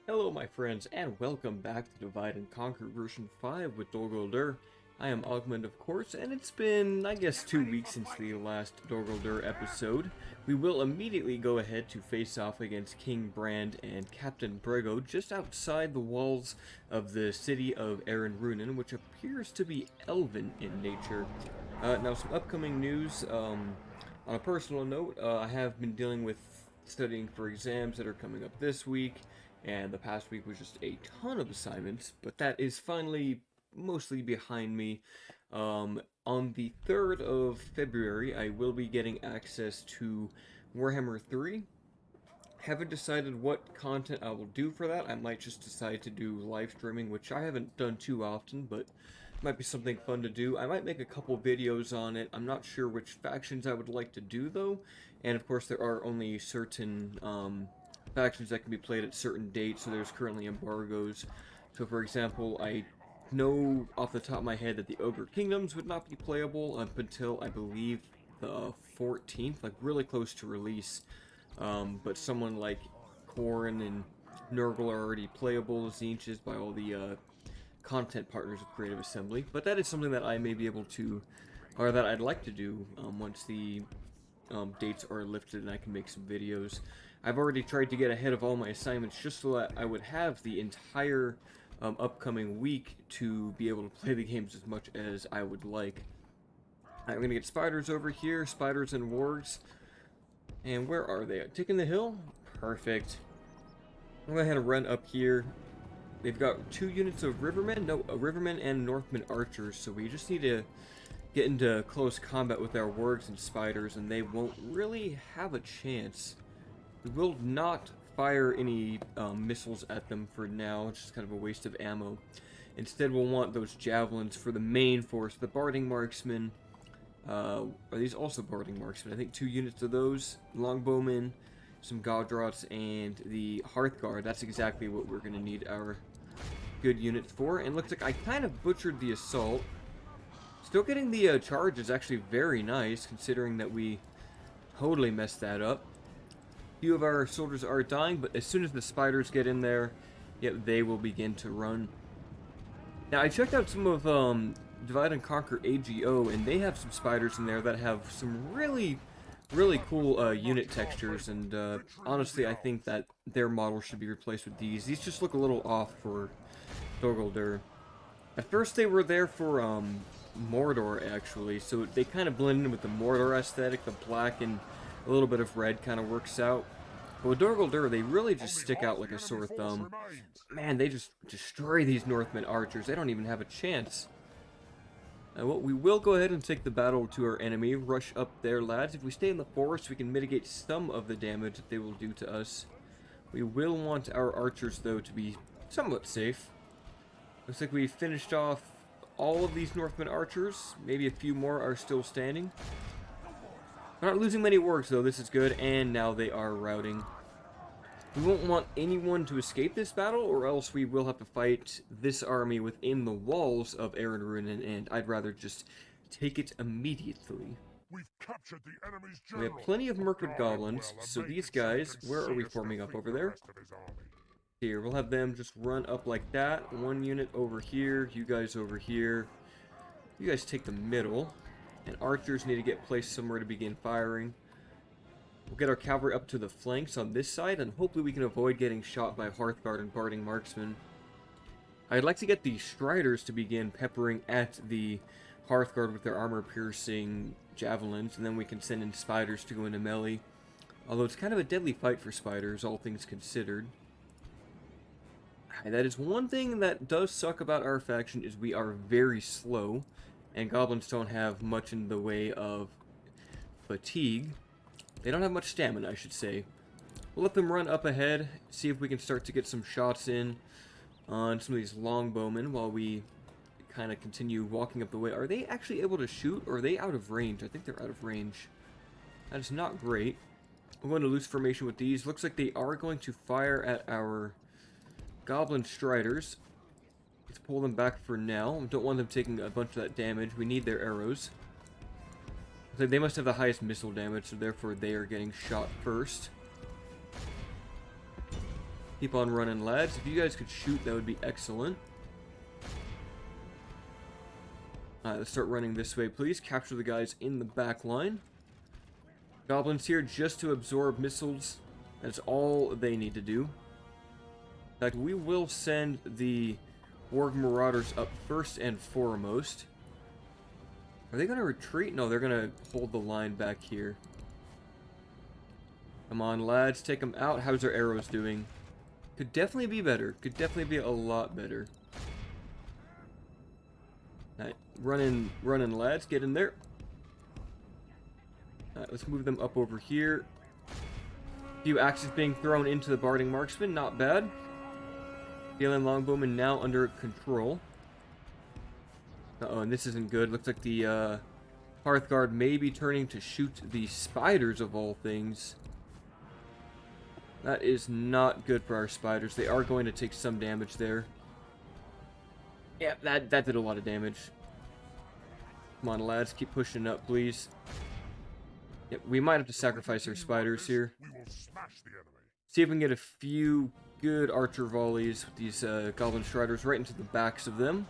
Hello my friends, and welcome back to Divide and Conquer version 5 with Dol Guldur. I am Augment, of course, and it's been, I guess, 2 weeks since the last Dol Guldur episode. We will immediately go ahead to face off against King Brand and Captain Brego just outside the walls of the city of Runen, which appears to be elven in nature. Now some upcoming news. On a personal note, I have been dealing with studying for exams that are coming up this week. And the past week was just a ton of assignments, but that is finally mostly behind me. On the 3rd of February, I will be getting access to Warhammer 3. Haven't decided what content I will do for that. I might just decide to do live streaming, which I haven't done too often, but might be something fun to do. I might make a couple videos on it. I'm not sure which factions I would like to do, though. And of course, there are only certain factions that can be played at certain dates, so there's currently embargoes. So for example, I know off the top of my head that the Ogre Kingdoms would not be playable up until, I believe, the 14th, like really close to release. But someone like Khorne and Nurgle are already playable, Tzeentch is by all the content partners of Creative Assembly. But that is something that I may be able to, or that I'd like to do once the dates are lifted and I can make some videos. I've already tried to get ahead of all my assignments just so that I would have the entire upcoming week to be able to play the games as much as I would like. I'm going to get spiders over here, spiders and wargs. And where are they? Taking the hill? Perfect. I'm going to go ahead and run up here. They've got 2 units of rivermen, rivermen and northmen archers, so we just need to get into close combat with our wargs and spiders, and they won't really have a chance. We will not fire any missiles at them for now. It's just kind of a waste of ammo. Instead, we'll want those javelins for the main force. The barding marksmen. Are these also barding marksmen? I think 2 units of those. Longbowmen, some Godrots, and the Hearthguard. That's exactly what we're going to need our good units for. And looks like I kind of butchered the assault. Still getting the charge is actually very nice, considering that we totally messed that up. Few of our soldiers are dying, but as soon as the spiders get in there, yep, they will begin to run. Now, I checked out some of Divide and Conquer AGO, and they have some spiders in there that have some really cool unit textures, and honestly, I think that their model should be replaced with these. These just look a little off for Dol Guldur. At first, they were there for Mordor, actually, so they kind of blend in with the Mordor aesthetic. The black and a little bit of red kind of works out. But with Dol Guldur, they really just stick out like a sore thumb. Man, they just destroy these Northmen archers. They don't even have a chance. Well, we will go ahead and take the battle to our enemy. Rush up there, lads. If we stay in the forest, we can mitigate some of the damage that they will do to us. We will want our archers, though, to be somewhat safe. Looks like we finished off all of these Northmen archers. Maybe a few more are still standing. We're not losing many wargs, though. This is good, and now they are routing. We won't want anyone to escape this battle, or else we will have to fight this army within the walls of Runen, and I'd rather just take it immediately. We've captured the enemy's We have plenty of Mirkwood goblins, so these guys, where are we forming up over there? Here, we'll have them just run up like that. 1 unit over here, you guys over here. You guys take the middle. And archers need to get placed somewhere to begin firing. We'll get our cavalry up to the flanks on this side, and hopefully we can avoid getting shot by Hearthguard and barding marksmen. I'd like to get the Striders to begin peppering at the Hearthguard with their armor-piercing javelins, and then we can send in spiders to go into melee. Although it's kind of a deadly fight for spiders, all things considered. That is one thing that does suck about our faction, is we are very slow. And goblins don't have much in the way of fatigue. They don't have much stamina, I should say. We'll let them run up ahead, see if we can start to get some shots in on some of these longbowmen while we kind of continue walking up the way. Are they actually able to shoot, or are they out of range? I think they're out of range. That is not great. We're going to loose formation with these. Looks like they are going to fire at our goblin striders. Let's pull them back for now. Don't want them taking a bunch of that damage. We need their arrows. They must have the highest missile damage, so therefore they are getting shot first. Keep on running, lads. If you guys could shoot, that would be excellent. Alright, let's start running this way, please. Capture the guys in the back line. Goblins here just to absorb missiles. That's all they need to do. In fact, we will send the Orc Marauders up first and foremost. Are they going to retreat? No, they're going to hold the line back here. Come on, lads. Take them out. How's their arrows doing? Could definitely be better. Could definitely be a lot better. Alright, running, lads. Get in there. Alright, let's move them up over here. A few axes being thrown into the Barding Marksman. Not bad. Galen Longbowman now under control. Uh-oh, and this isn't good. Looks like the Hearthguard may be turning to shoot the spiders of all things. That is not good for our spiders. They are going to take some damage there. Yeah, that did a lot of damage. Come on, lads. Keep pushing up, please. Yep, we might have to sacrifice our spiders here. See if we can get a few good archer volleys with these goblin striders right into the backs of them.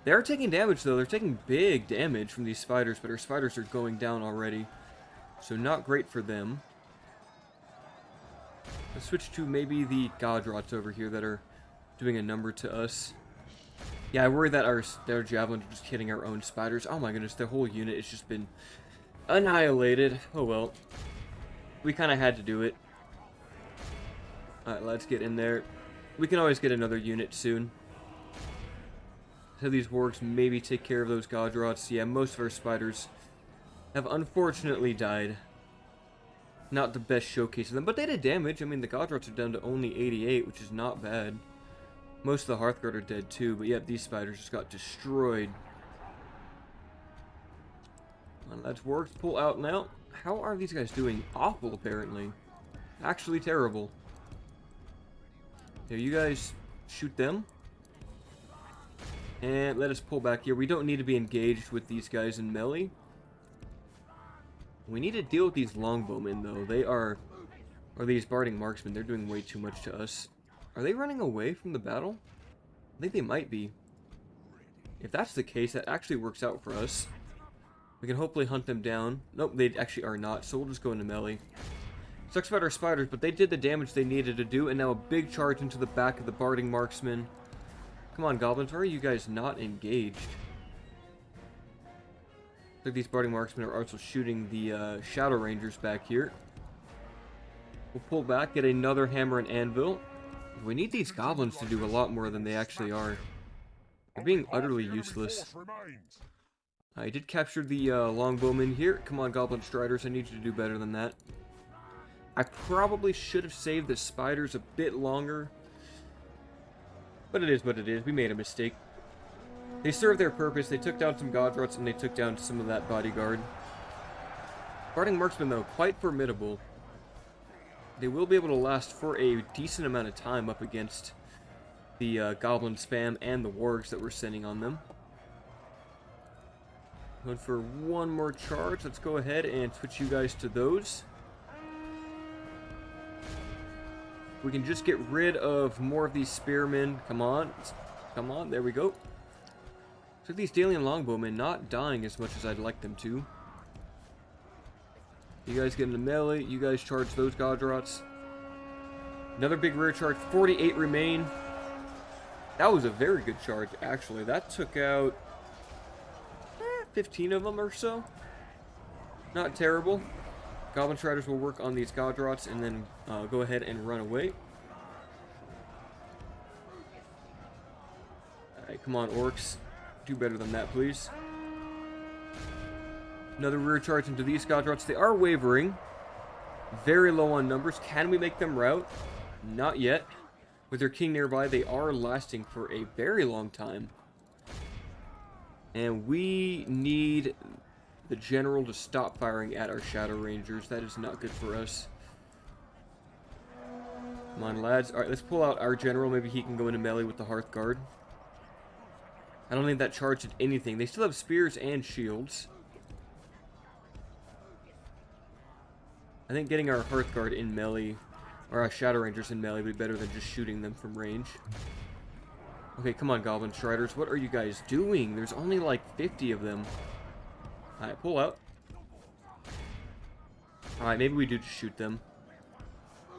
They are taking damage, though. They're taking big damage from these spiders, but our spiders are going down already. So not great for them. Let's switch to maybe the Godrots over here that are doing a number to us. Yeah, I worry that their javelins are just hitting our own spiders. Oh my goodness, the whole unit has just been annihilated. Oh well. We kind of had to do it. Alright, let's get in there. We can always get another unit soon. So these wargs maybe take care of those Godrots. Yeah, most of our spiders have unfortunately died. Not the best showcase of them, but they did damage. I mean, the Godrots are down to only 88, which is not bad. Most of the Hearthguard are dead too, but yep, these spiders just got destroyed. Come on, lads, wargs, pull out now. How are these guys doing? Awful, apparently. Actually terrible. Here, you guys shoot them. And let us pull back here. We don't need to be engaged with these guys in melee. We need to deal with these longbowmen, though. They are... Or these barding marksmen. They're doing way too much to us. Are they running away from the battle? I think they might be. If that's the case, that actually works out for us. We can hopefully hunt them down. Nope, they actually are not, so we'll just go into melee. Sucks about our spiders, but they did the damage they needed to do, and now a big charge into the back of the barding marksman. Come on, goblins, why are you guys not engaged? Looks like these barding marksmen are also shooting the shadow rangers back here. We'll pull back, get another hammer and anvil. We need these goblins to do a lot more than they actually are. They're being utterly useless. I did capture the longbowmen here. Come on, goblin striders, I need you to do better than that. I probably should have saved the spiders a bit longer. But it is what it is. We made a mistake. They served their purpose. They took down some Godrots and they took down some of that bodyguard. Barding marksmen, though, quite formidable. They will be able to last for a decent amount of time up against the goblin spam and the wargs that we're sending on them. Going for one more charge. Let's go ahead and switch you guys to those. We can just get rid of more of these spearmen. Come on. Come on. There we go. So these Dalian longbowmen not dying as much as I'd like them to. You guys get into melee. You guys charge those Godrots. Another big rear charge. 48 remain. That was a very good charge, actually. That took out 15 of them or so. Not terrible. Goblin Striders will work on these Godrots and then go ahead and run away. Alright, come on, Orcs. Do better than that, please. Another rear charge into these Godrots. They are wavering. Very low on numbers. Can we make them rout? Not yet. With their king nearby, they are lasting for a very long time. And we need the general to stop firing at our Shadow Rangers. That is not good for us. Come on, lads. Alright, let's pull out our general. Maybe he can go into melee with the Hearthguard. I don't think that charge did anything. They still have spears and shields. I think getting our Hearthguard in melee, Or Shadow Rangers in melee would be better than just shooting them from range. Okay, come on, Goblin Striders. What are you guys doing? There's only like 50 of them. Alright, pull out. Alright, maybe we do just shoot them.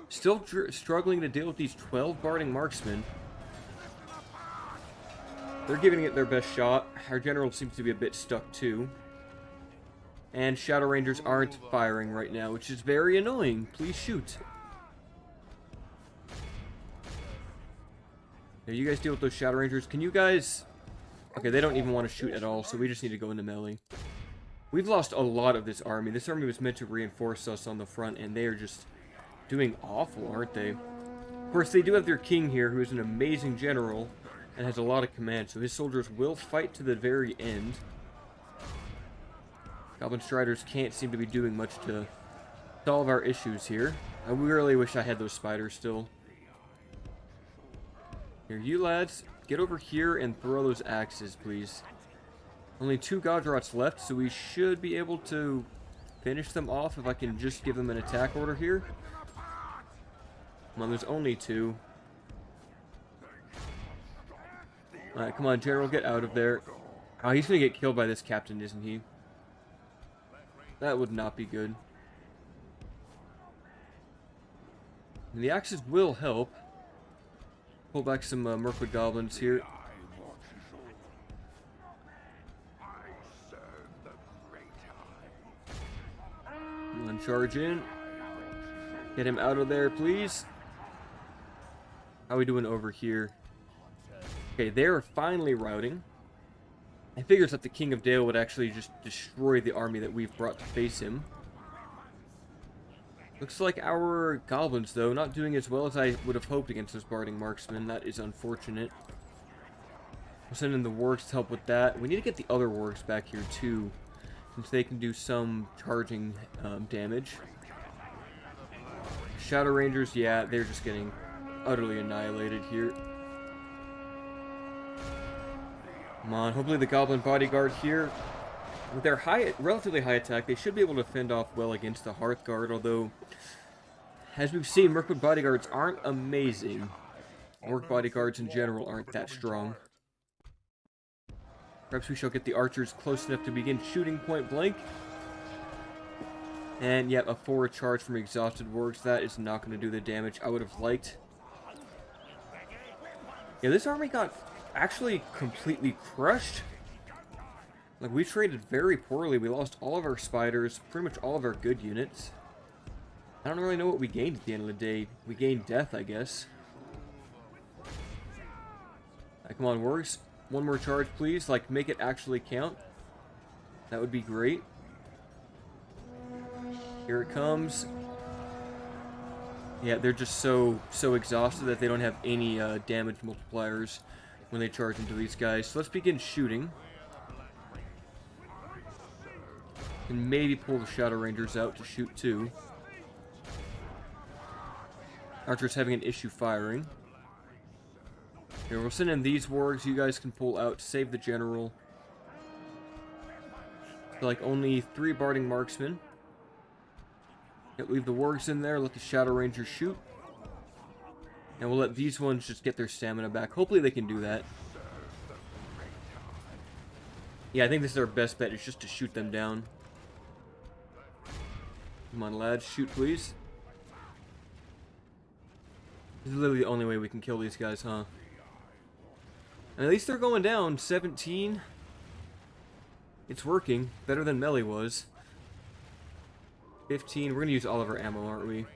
Still struggling to deal with these 12 barding marksmen. They're giving it their best shot. Our general seems to be a bit stuck too. And Shadow Rangers aren't firing right now, which is very annoying. Please shoot. Now you guys deal with those Shadow Rangers. Can you guys... Okay, they don't even want to shoot at all, so we just need to go into melee. We've lost a lot of this army. This army was meant to reinforce us on the front, and they are just doing awful, aren't they? Of course, they do have their king here, who is an amazing general, and has a lot of command, so his soldiers will fight to the very end. Goblin Striders can't seem to be doing much to solve our issues here. I really wish I had those spiders still. Here, you lads, get over here and throw those axes, please. Only 2 Godrots left, so we should be able to finish them off if I can just give them an attack order here. Come on, there's only 2. Alright, come on, General, get out of there. Oh, he's gonna get killed by this captain, isn't he? That would not be good. And the axes will help. Pull back some Mirkwood goblins here. Come on, charge in. Get him out of there, please. How are we doing over here? Okay, they're finally routing. I figured that the King of Dale would actually just destroy the army that we've brought to face him. Looks like our goblins, though, not doing as well as I would have hoped against those barding marksmen. That is unfortunate. We'll send in the wargs to help with that. We need to get the other wargs back here, too, since they can do some charging damage. Shadow Rangers, yeah, they're just getting utterly annihilated here. Come on, hopefully the Goblin Bodyguard here, with their relatively high attack, they should be able to fend off well against the Hearthguard, although, as we've seen, Mirkwood Bodyguards aren't amazing. Orc Bodyguards in general aren't that strong. Perhaps we shall get the archers close enough to begin shooting point blank. And yet, a forward charge from exhausted wargs, that is not going to do the damage I would have liked. Yeah, this army got actually completely crushed. Like, we traded very poorly. We lost all of our spiders, pretty much all of our good units. I don't really know what we gained at the end of the day. We gained death, I guess. Right, come on, wargs. One more charge, please. Like, make it actually count. That would be great. Here it comes. Yeah, they're just so exhausted that they don't have any damage multipliers when they charge into these guys. So let's begin shooting. And maybe pull the Shadow Rangers out to shoot too. Archer's having an issue firing. Here, we'll send in these wargs. You guys can pull out to save the general. So, like, only 3 barding marksmen. Yeah, leave the wargs in there. Let the Shadow Rangers shoot. And we'll let these ones just get their stamina back. Hopefully they can do that. Yeah, I think this is our best bet, is just to shoot them down. Come on, lads. Shoot, please. This is literally the only way we can kill these guys, huh? And at least they're going down. 17. It's working. Better than melee was. 15. We're going to use all of our ammo, aren't we?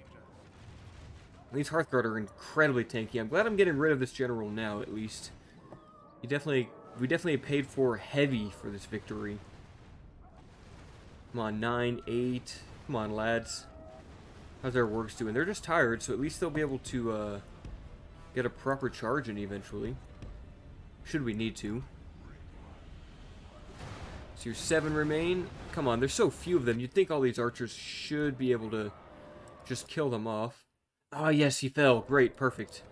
These Hearthguard are incredibly tanky. I'm glad I'm getting rid of this general now, at least. We definitely paid for heavy for this victory. Come on, 9, 8. Come on, lads. How's our works doing? They're just tired, so at least they'll be able to get a proper charge in eventually. Should we need to. So your 7 remain. Come on, there's so few of them. You'd think all these archers should be able to just kill them off. Ah, yes, he fell. Great, perfect.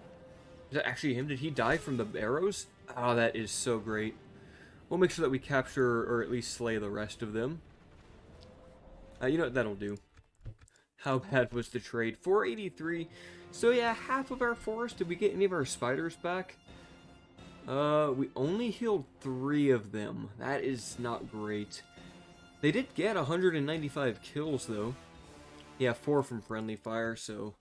Is that actually him? Did he die from the arrows? Ah, that is so great. We'll make sure that we capture, or at least slay the rest of them. You know what? That'll do. how bad was the trade? 483. So yeah, half of our forest. Did we get any of our spiders back? We only healed 3 of them. That is not great. They did get 195 kills though. Yeah, 4 from friendly fire, so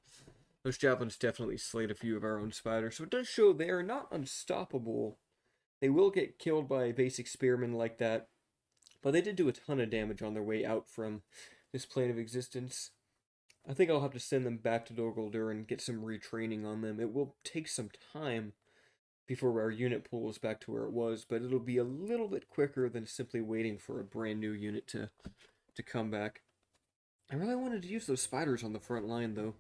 those javelins definitely slayed a few of our own spiders. So it does show they are not unstoppable. They will get killed by basic spearmen like that, but they did do a ton of damage on their way out from this plane of existence. I think I'll have to send them back to Dol Guldur and get some retraining on them. It will take some time before our unit pool is back to where it was, but it'll be a little bit quicker than simply waiting for a brand new unit to come back. I really wanted to use those spiders on the front line, though.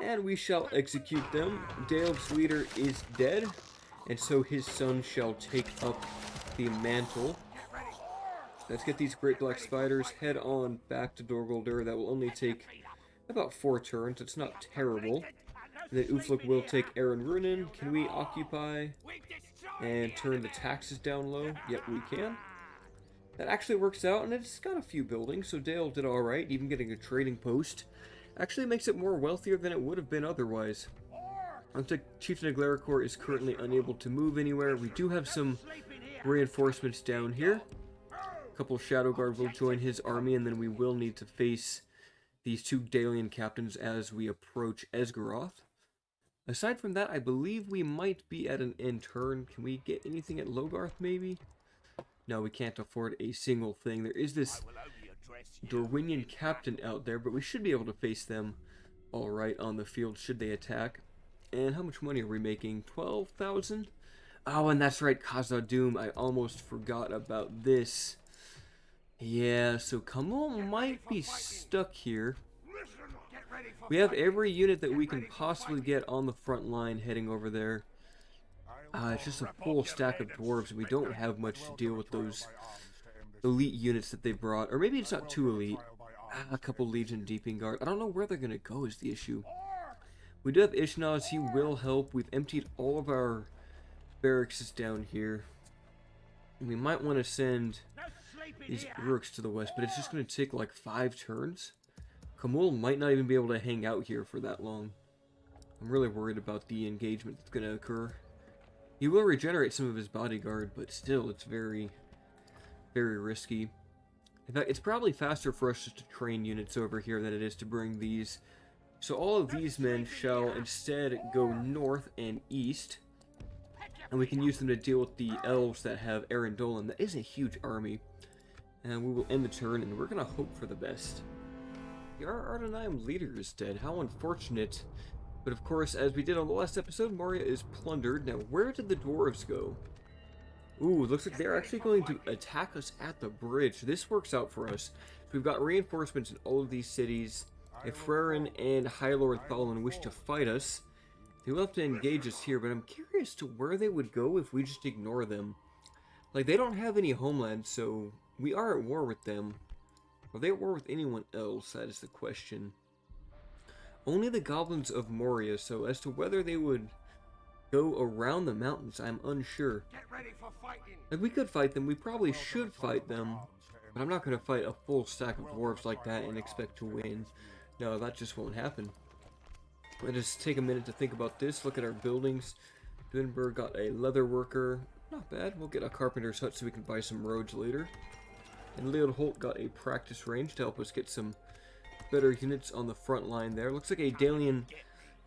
And we shall execute them. Dale's leader is dead, and so his son shall take up the mantle. Let's get these great black spiders head on back to Dol Guldur. That will only take about 4 turns. It's not terrible. And then Ufluk will take Aaron Runin. Can we occupy and turn the taxes down low? Yep, we can. That actually works out, and it's got a few buildings, so Dale did alright, even getting a trading post. Actually makes it more wealthier than it would have been otherwise. Looks like Chieftain of Glaricor is currently unable to move anywhere. We do have some reinforcements down here. A couple of Shadow Guard will join his army, and then we will need to face these 2 Dalian captains as we approach Esgaroth. Aside from that, I believe we might be at an end turn. Can we get anything at Logarth, maybe? No, we can't afford a single thing. There is this Dorwinian captain out there, but we should be able to face them alright on the field should they attack. And how much money are we making? 12,000? Oh, and that's right, Khazad-dûm. I almost forgot about this. Yeah, so Khamul might be stuck here. We have every unit that we can possibly get on the front line heading over there. It's just a full stack of dwarves, and we don't have much to deal with those elite units that they brought. Or maybe it's not too elite. A couple Legion Deeping Guard. I don't know where they're going to go is the issue. We do have Ishnaz. He will help. We've emptied all of our barracks down here. And we might want to send these Urks to the west, but it's just going to take like 5 turns. Khamul might not even be able to hang out here for that long. I'm really worried about the engagement that's going to occur. He will regenerate some of his bodyguard, but still, it's very, very risky. In fact, it's probably faster for us just to train units over here than it is to bring these. So all of these men shall instead go north and east, and we can use them to deal with the elves that have Erendolan. That is a huge army. And we will end the turn, and we're going to hope for the best. Our Ardenaim leader is dead. How unfortunate. But of course, as we did on the last episode, Moria is plundered. Now, where did the dwarves go? Ooh, looks like they're actually going to attack us at the bridge. This works out for us. We've got reinforcements in all of these cities. If Frerin and High Lord Thalin wish to fight us, they will have to engage us here, but I'm curious to where they would go if we just ignore them. Like, they don't have any homeland, so we are at war with them. Are they at war with anyone else? That is the question. Only the goblins of Moria, so as to whether they would go around the mountains, I'm unsure. Get ready for fighting. Like, we could fight them, we probably should fight them, but I'm not going to fight a full stack of dwarves like that and expect to win. No, that just won't happen. Let us take a minute to think about this. Look at our buildings. Dunberg got a leather worker. Not bad. We'll get a carpenter's hut so we can buy some roads later. And Leopold got a practice range to help us get some better units on the front line there. Looks like a Dalian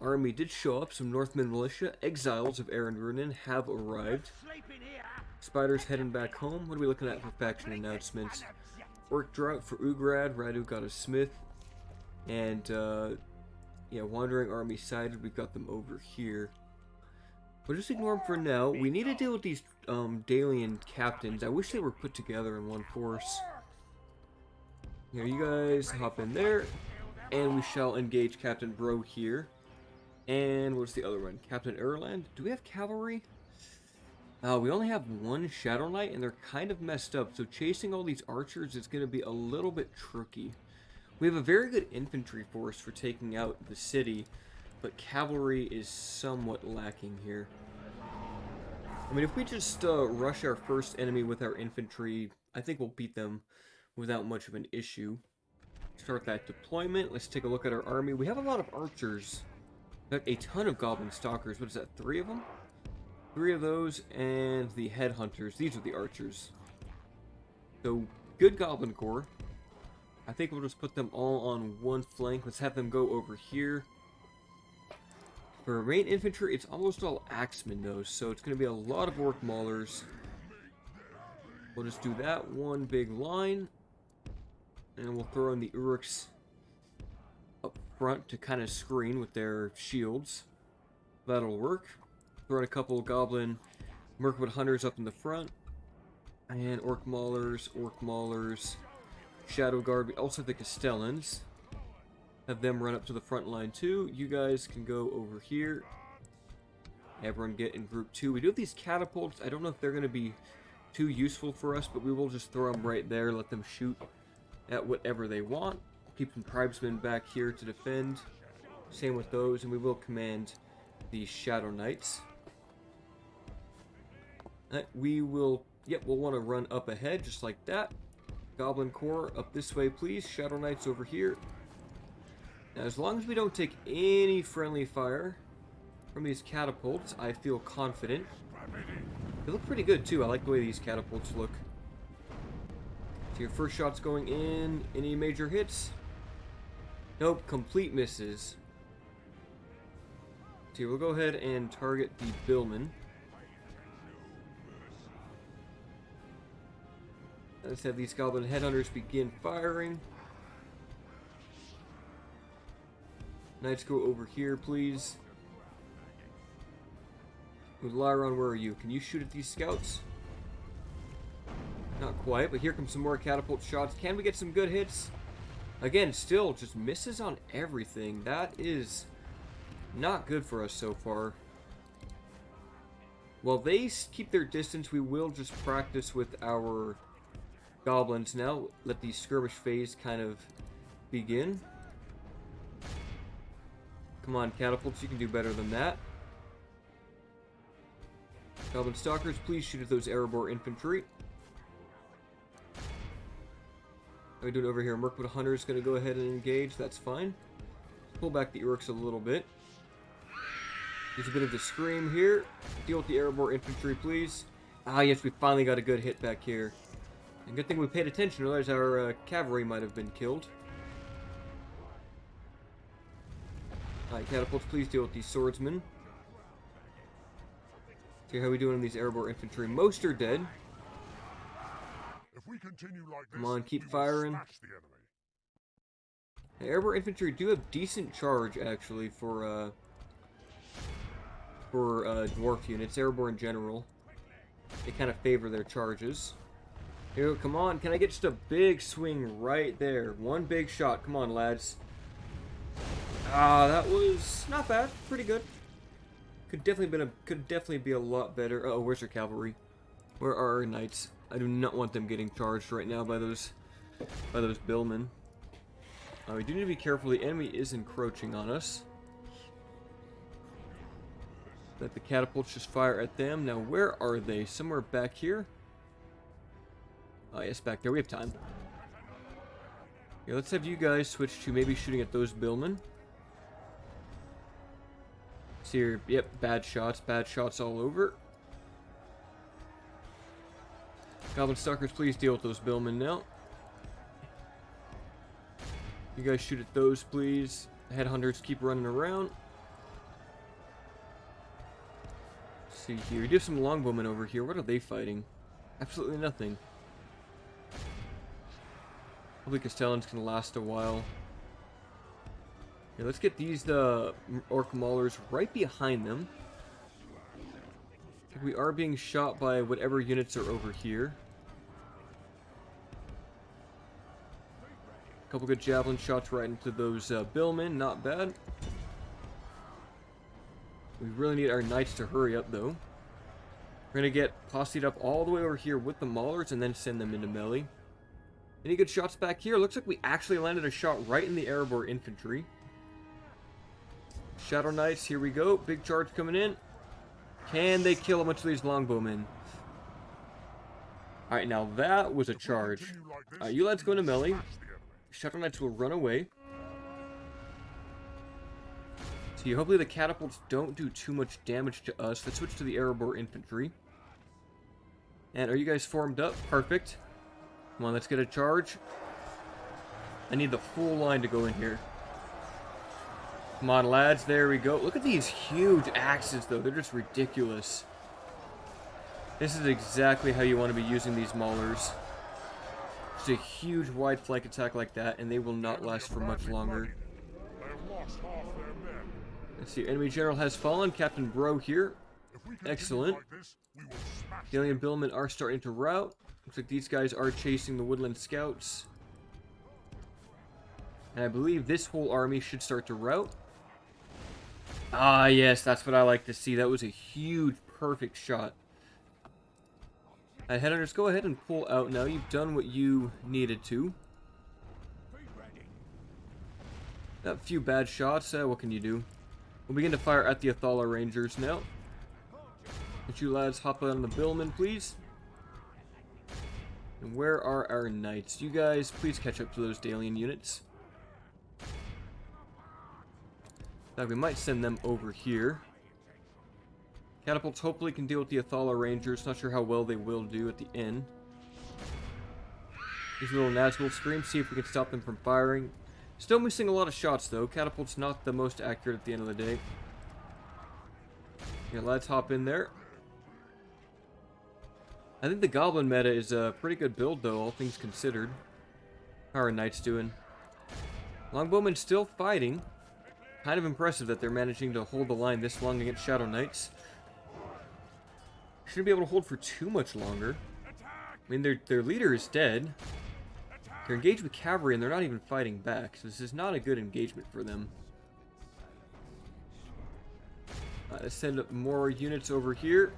army did show up. Some Northmen militia, exiles of Aaron Runin, have arrived. Spiders heading back home. What are we looking at for faction announcements? Orc drought for Ugrad. Radu got a smith. And, yeah, wandering army sided. We've got them over here. We'll just ignore them for now. We need to deal with these Dalian captains. I wish they were put together in one force. Here, you guys hop in there. And we shall engage Captain Bro here. And what's the other one? Captain Erland? Do we have cavalry? We only have one Shadow Knight, and they're kind of messed up. So chasing all these archers is going to be a little bit tricky. We have a very good infantry force for taking out the city, but cavalry is somewhat lacking here. I mean, if we just rush our first enemy with our infantry, I think we'll beat them without much of an issue. Start that deployment. Let's take a look at our army. We have a lot of archers. Got a ton of goblin stalkers. What is that, 3 of them? 3 of those, and the headhunters. These are the archers. So, good goblin corps. I think we'll just put them all on one flank. Let's have them go over here. For main infantry, it's almost all axemen though, so it's going to be a lot of orc maulers. We'll just do that one big line. And we'll throw in the Orcs up front to kind of screen with their shields. That'll work. Throw in a couple goblin Mirkwood hunters up in the front. And orc maulers, shadow guard. We also have the Castellans. Have them run up to the front line too. You guys can go over here. Everyone get in group 2. We do have these catapults. I don't know if they're going to be too useful for us, but we will just throw them right there. Let them shoot at whatever they want. Keep some tribesmen back here to defend. Same with those, and we will command the Shadow Knights. We'll want to run up ahead just like that. Goblin Corps up this way, please. Shadow Knights over here. Now, as long as we don't take any friendly fire from these catapults, I feel confident. They look pretty good too. I like the way these catapults look. So your first shot's going in. Any major hits? Nope, complete misses. So we'll go ahead and target the billman. Let's have these goblin headhunters begin firing. Knights go over here, please. Lyron, where are you? Can you shoot at these scouts? Not quite, but here comes some more catapult shots. Can we get some good hits? Again, still just misses on everything. That is not good for us so far. While they keep their distance, we will just practice with our goblins now. Let the skirmish phase kind of begin. Come on, catapults, you can do better than that. Goblin stalkers, please shoot at those Erebor infantry. How are we doing over here? Mirkwood Hunter is going to go ahead and engage. That's fine. Pull back the Orcs a little bit. There's a bit of the scream here. Deal with the Erebor infantry, please. Ah, yes, we finally got a good hit back here. And good thing we paid attention, otherwise our cavalry might have been killed. Alright, catapults, please deal with these swordsmen. See how we doing on these Erebor infantry. Most are dead. If we continue like this, come on, keep we will firing. smash the enemy. The Erebor infantry do have decent charge, actually, for dwarf units. Erebor in general, they kind of favor their charges. Here, come on, can I get just a big swing right there? One big shot, come on, lads. Ah, that was not bad, pretty good. Could definitely be a lot better. Oh, where's your cavalry? Where are our knights? I do not want them getting charged right now by those billmen. We do need to be careful. The enemy is encroaching on us. Let the catapults just fire at them. Now, where are they? Somewhere back here? Oh, yes, back there. We have time. Yeah, let's have you guys switch to maybe shooting at those billmen. See here. Yep, bad shots all over. Goblin stalkers, please deal with those billmen now. You guys shoot at those, please. The headhunters keep running around. Let's see here. You do have some longbowmen over here. What are they fighting? Absolutely nothing. Hopefully Castellan's gonna last a while. Yeah, let's get these orc maulers right behind them. We are being shot by whatever units are over here. A couple good javelin shots right into those billmen, not bad. We really need our knights to hurry up though. We're gonna get posseed up all the way over here with the maulers and then send them into melee. Any good shots back here? Looks like we actually landed a shot right in the Erebor infantry. Shadow Knights, here we go. Big charge coming in. Can they kill a bunch of these longbowmen? Alright, now that was a charge. Alright, you lads go into melee. Shadow Knights will run away. See, hopefully the catapults don't do too much damage to us. Let's switch to the Erebor infantry. And are you guys formed up? Perfect. Come on, let's get a charge. I need the full line to go in here. Come on, lads. There we go. Look at these huge axes, though. They're just ridiculous. This is exactly how you want to be using these maulers. Just a huge wide flank attack like that, and they will not last for much longer. Let's see. Enemy general has fallen. Captain Bro here. Excellent. The alien billmen are starting to rout. Looks like these guys are chasing the woodland scouts. And I believe this whole army should start to rout. Ah, yes, that's what I like to see. That was a huge, perfect shot. Alright, Headhunters, go ahead and pull out now. You've done what you needed to. A few bad shots. What can you do? We'll begin to fire at the Athala Rangers now. Would you lads hop on the billmen, please? And where are our knights? You guys, please catch up to those Dalian units. Now, we might send them over here. Catapults hopefully can deal with the Athala Rangers. Not sure how well they will do at the end. These little Nazgul screams, see if we can stop them from firing. Still missing a lot of shots, though. Catapult's not the most accurate at the end of the day. Yeah, let's hop in there. I think the Goblin meta is a pretty good build, though, all things considered. How are Knights doing? Longbowmen still fighting. Kind of impressive that they're managing to hold the line this long against Shadow Knights. Shouldn't be able to hold for too much longer. I mean, their leader is dead. They're engaged with cavalry and they're not even fighting back, so this is not a good engagement for them. Let's send up more units over here.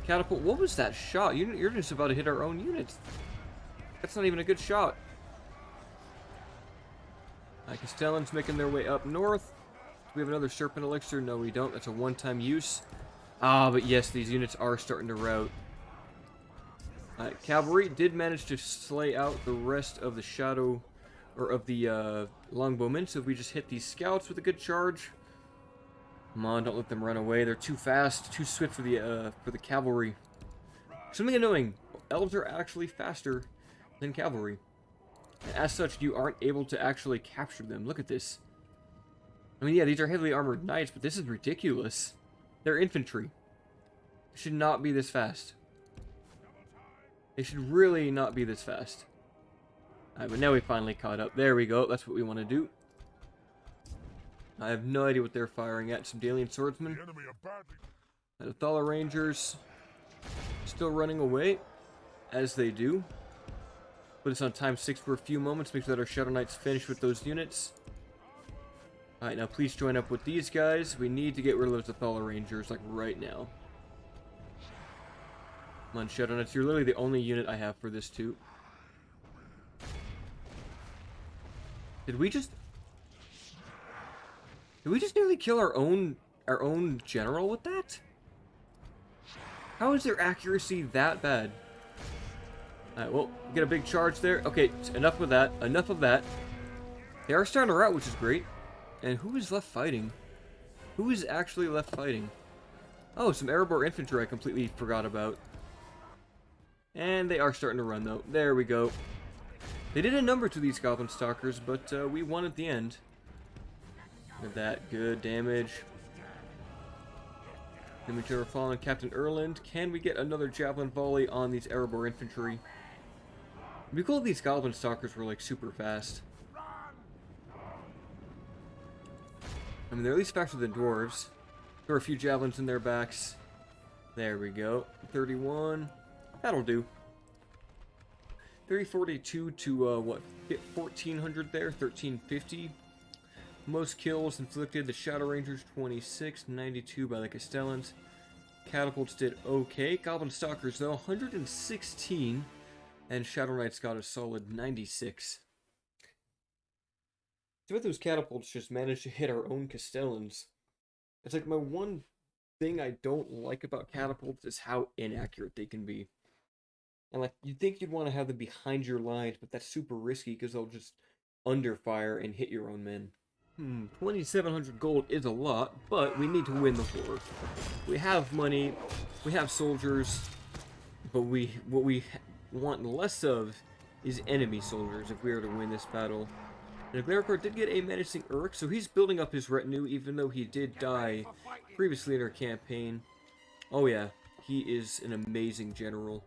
Catapult, what was that shot? You're just about to hit our own units. That's not even a good shot. Castellans making their way up north. Do we have another Serpent Elixir? No, we don't. That's a one-time use. Ah, but yes, these units are starting to rout. Cavalry did manage to slay out the rest of the Shadow, or of the Longbowmen, so if we just hit these scouts with a good charge. Come on, don't let them run away. They're too fast, too swift for the cavalry. Something annoying. Elves are actually faster than cavalry. And as such, you aren't able to actually capture them. Look at this. I mean, yeah, these are heavily armored knights, but this is ridiculous. They're infantry. They should not be this fast. They should really not be this fast. Alright, but now we finally caught up. There we go. That's what we want to do. I have no idea what they're firing at. Some Dalian swordsmen. And Athala Rangers still running away, as they do. Put us on time 6 for a few moments. Make sure that our Shadow Knights finish with those units. Alright, now please join up with these guys. We need to get rid of those Athala Rangers, like, right now. Come on, Shadow Knights. You're literally the only unit I have for this, too. Did we just nearly kill our own general with that? How is their accuracy that bad? Alright, well, get a big charge there. Okay, enough with that. Enough of that. They are starting to rout, which is great. And who is left fighting? Who is actually left fighting? Oh, some Erebor infantry I completely forgot about. And they are starting to run, though. There we go. They did a number to these Goblin Stalkers, but we won at the end. Look at that. Good damage. Enemy General fallen. Captain Erland. Can we get another Javelin volley on these Erebor infantry? It'd be cool if these Goblin Stalkers were, like, super fast. I mean, they're at least faster than Dwarves. Throw a few Javelins in their backs. There we go. 31. That'll do. 342 to, what, 1,400 there? 1,350. Most kills inflicted, the Shadow Rangers 26, 92 by the Castellans. Catapults did okay. Goblin Stalkers, though, 116. And Shadow Knights got a solid 96. See what those catapults just managed to hit our own Castellans. It's like my one thing I don't like about catapults is how inaccurate they can be. And like, you'd think you'd want to have them behind your lines, but that's super risky because they'll just underfire and hit your own men. 2,700 gold is a lot, but we need to win the war. We have money, we have soldiers, but what we want less of is enemy soldiers if we are to win this battle. And Erebor did get a menacing Orc, so he's building up his retinue, even though he did die previously in our campaign. Oh yeah, he is an amazing general.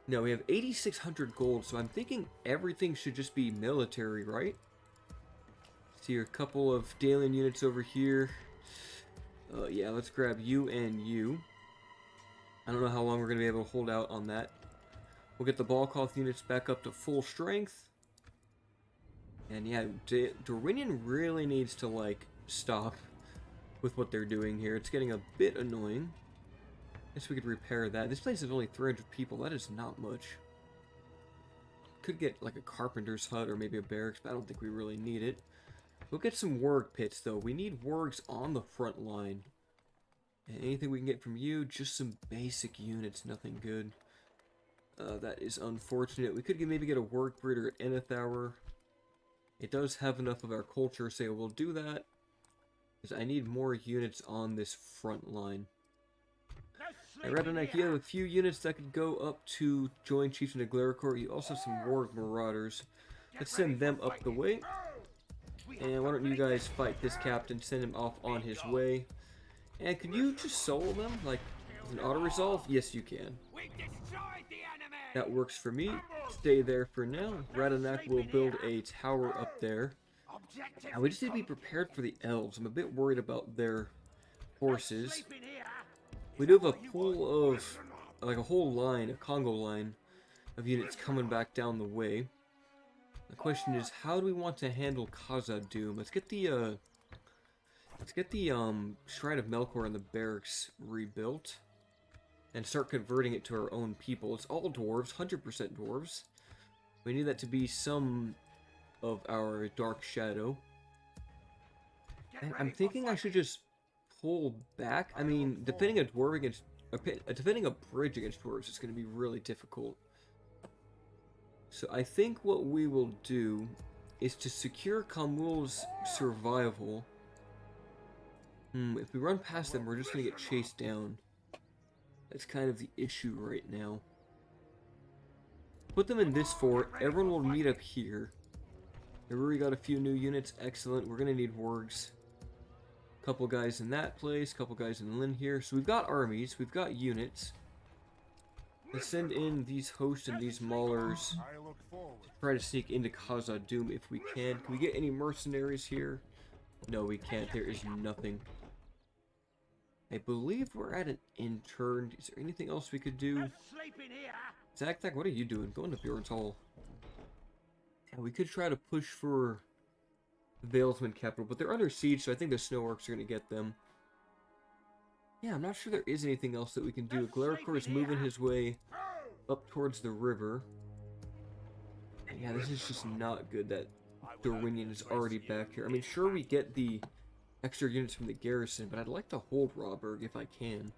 Now, we have 8,600 gold, so I'm thinking everything should just be military, right? See a couple of Dalian units over here. Yeah, let's grab you and you. I don't know how long we're going to be able to hold out on that. We'll get the Balkoth units back up to full strength. And yeah, Lorien really needs to, like, stop with what they're doing here. It's getting a bit annoying. Guess we could repair that. This place is only 300 people. That is not much. Could get like a carpenter's hut or maybe a barracks, but I don't think we really need it. We'll get some warg pits though. We need wargs on the front line. And anything we can get from you, just some basic units, nothing good. That is unfortunate. We could maybe get a warg breeder at Enethauer. It does have enough of our culture, so we'll do that. Because I need more units on this front line. I read an idea of a few units that could go up to join Chieftain of Erebor. You also have some Warg Marauders. Let's send them up the way. And why don't you guys fight this captain, send him off on his way. And can you just solo them, like, with an auto-resolve? Yes, you can. That works for me. Stay there for now. Radanak will build a tower up there. And we just need to be prepared for the elves. I'm a bit worried about their horses. We do have a pool of, like a whole line, a Congo line of units coming back down the way. The question is, how do we want to handle Khazad-dûm? Let's get the Shrine of Melkor and the barracks rebuilt. And start converting it to our own people. It's all dwarves, 100% dwarves. We need that to be some of our Dark Shadow. And I'm thinking I should just pull back. I mean, defending a bridge against dwarves is going to be really difficult. So I think what we will do is to secure Khamul's survival. If we run past them, we're just going to get chased down. That's kind of the issue right now. Put them in this fort. Everyone will meet up here. We already got a few new units. Excellent. We're going to need wargs. Couple guys in that place, couple guys in Lynn here. So we've got armies, we've got units. Let's send in these hosts and these maulers to try to sneak into Khazad-dûm if we can. Can we get any mercenaries here? No, we can't. There is nothing. I believe we're at an intern. Is there anything else we could do? Zach, what are you doing? Going to Bjorn's Hall. Yeah, we could try to push for Valesman capital, but they're under siege, so I think the Snow Orcs are going to get them. Yeah, I'm not sure there is anything else that we can do. Erebor is moving his way up towards the river. And yeah, this is just not good that Lorien is already back here. I mean, sure, we get the extra units from the garrison, but I'd like to hold Rawburg if I can.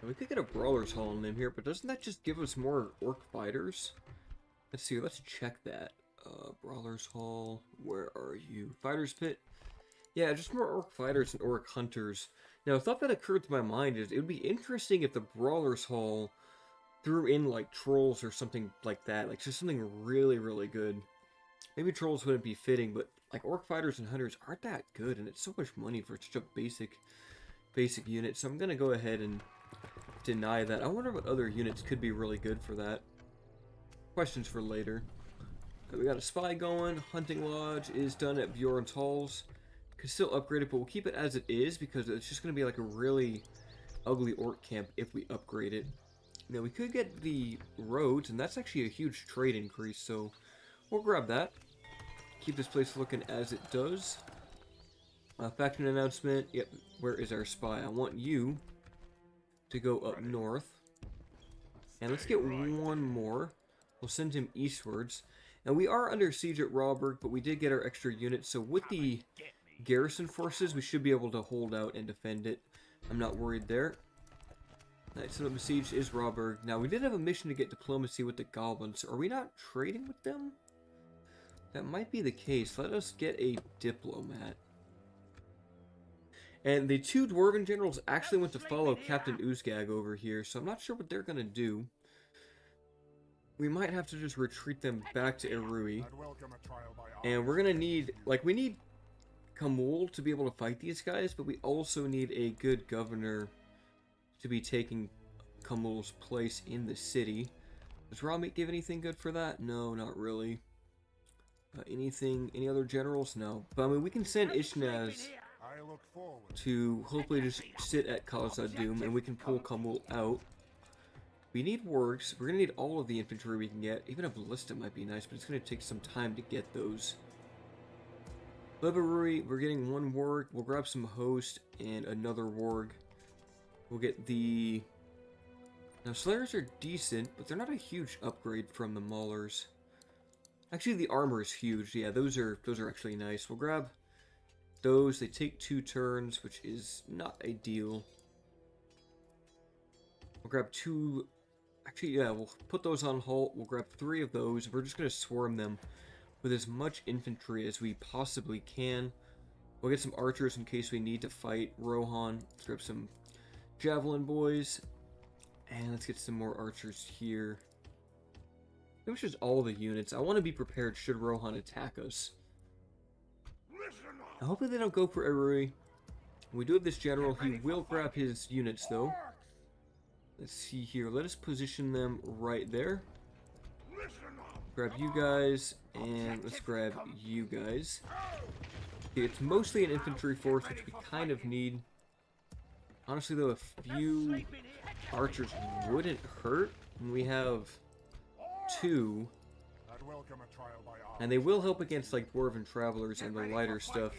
And we could get a Brawler's Hall in them here, but doesn't that just give us more Orc fighters? Let's see, let's check that. Brawler's Hall, where are you? Fighter's Pit? Yeah, just more Orc fighters and Orc hunters. Now, a thought that occurred to my mind is it would be interesting if the Brawler's Hall threw in, like, trolls or something like that. Like, just something really, really good. Maybe trolls wouldn't be fitting, but, like, Orc fighters and hunters aren't that good, and it's so much money for such a basic unit. So I'm going to go ahead and deny that. I wonder what other units could be really good for that. Questions for later. We got a spy going. Hunting Lodge is done at Bjorn's Halls. Could still upgrade it, but we'll keep it as it is because it's just going to be like a really ugly orc camp if we upgrade it. Now, we could get the roads, and that's actually a huge trade increase, so we'll grab that. Keep this place looking as it does. Faction announcement. Yep, where is our spy? I want you to go up north. And let's get one more. We'll send him eastwards. Now, we are under siege at Rawburg, but we did get our extra units, so with the garrison forces, we should be able to hold out and defend it. I'm not worried there. Alright, so the besieged is Rawburg. Now, we did have a mission to get diplomacy with the goblins. Are we not trading with them? That might be the case. Let us get a diplomat. And the two dwarven generals actually went to follow Captain Uzgag over here, so I'm not sure what they're going to do. We might have to just retreat them back to Erui. And we're going to need, like, we need Khamul to be able to fight these guys, but we also need a good governor to be taking Khamul's place in the city. Does Ramit give anything good for that? No, not really. Any other generals? No. But I mean, we can send Ishnaz to hopefully just sit at Khazad-dûm, and we can pull Khamul out. We need wargs. We're going to need all of the infantry we can get. Even a ballista might be nice, but it's going to take some time to get those. Leveruri, we're getting one warg. We'll grab some host and another warg. We'll get the... Now, Slayers are decent, but they're not a huge upgrade from the Maulers. Actually, the armor is huge. Yeah, those are actually nice. We'll grab those. They take 2 turns, which is not ideal. We'll grab 2... Actually, yeah, we'll put those on halt. We'll grab 3 of those. We're just going to swarm them with as much infantry as we possibly can. We'll get some archers in case we need to fight Rohan. Let's grab some javelin boys. And let's get some more archers here. It was just all the units. I want to be prepared should Rohan attack us. Now, hopefully they don't go for Erui. We do have this general. He will grab his units, though. Let's see here. Let us position them right there. Grab you guys, and let's grab you guys. Okay, it's mostly an infantry force, which we kind of need. Honestly, though, a few archers wouldn't hurt. And we have 2. And they will help against, like, dwarven travelers and the lighter stuff.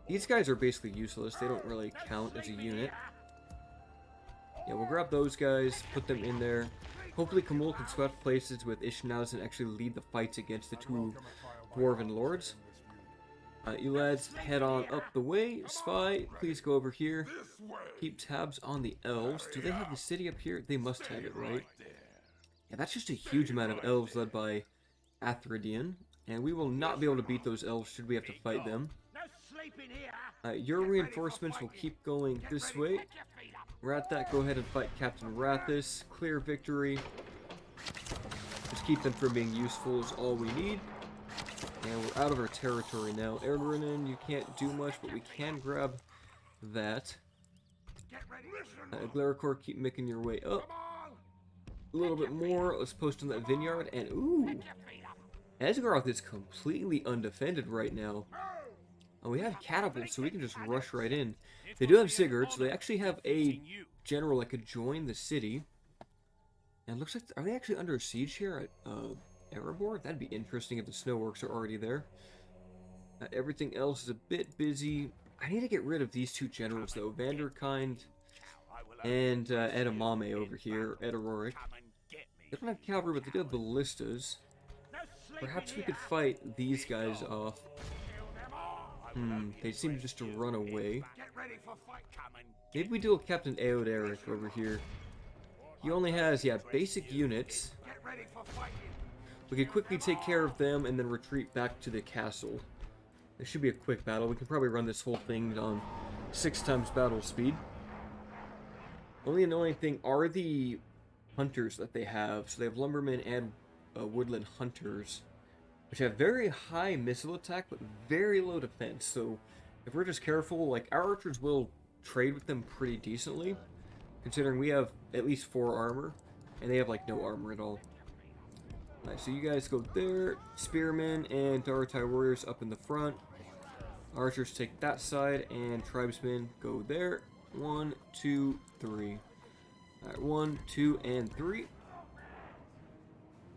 These guys are basically useless. They don't really count as a unit. Yeah, we'll grab those guys, put them in there. Hopefully Khamul can swap places with Ishnaz and actually lead the fights against the 2 dwarven lords. You lads head on up the way. Spy, please go over here. Keep tabs on the elves. Do they have the city up here? They must have it, right? Yeah, that's just a huge amount of elves led by Athrodian. And we will not be able to beat those elves should we have to fight them. Your reinforcements will keep going this way. Rathat, go ahead and fight Captain Rathis. Clear victory. Just keep them from being useful is all we need. And we're out of our territory now. Erebor, you can't do much, but we can grab that. Glaricor, keep making your way up. A little bit more. Let's post on that vineyard. And ooh! Esgaroth is completely undefended right now. And we have catapults, so we can just rush right in. They do have Sigurd, so they actually have a general that could join the city. And it looks like... Are they actually under siege here at Erebor? That'd be interesting if the snow orcs are already there. Everything else is a bit busy. I need to get rid of these 2 generals, though. Vanderkind and Edamame over here, Edarorik. They don't have cavalry, but they do have ballistas. Perhaps we could fight these guys off. They seem just to run away. Maybe we duel Captain Eoderic over here. He only has, yeah, basic units. We could quickly take care of them and then retreat back to the castle. This should be a quick battle. We can probably run this whole thing on 6 times battle speed. Only annoying thing are the hunters that they have. So they have lumbermen and woodland hunters, which have very high missile attack, but very low defense. So if we're just careful, like, our archers will trade with them pretty decently, considering we have at least 4 armor, and they have, like, no armor at all. Alright, so you guys go there. Spearmen and Daratai warriors up in the front. Archers take that side, and tribesmen go there. 1, 2, 3. Alright, 1, 2, and 3.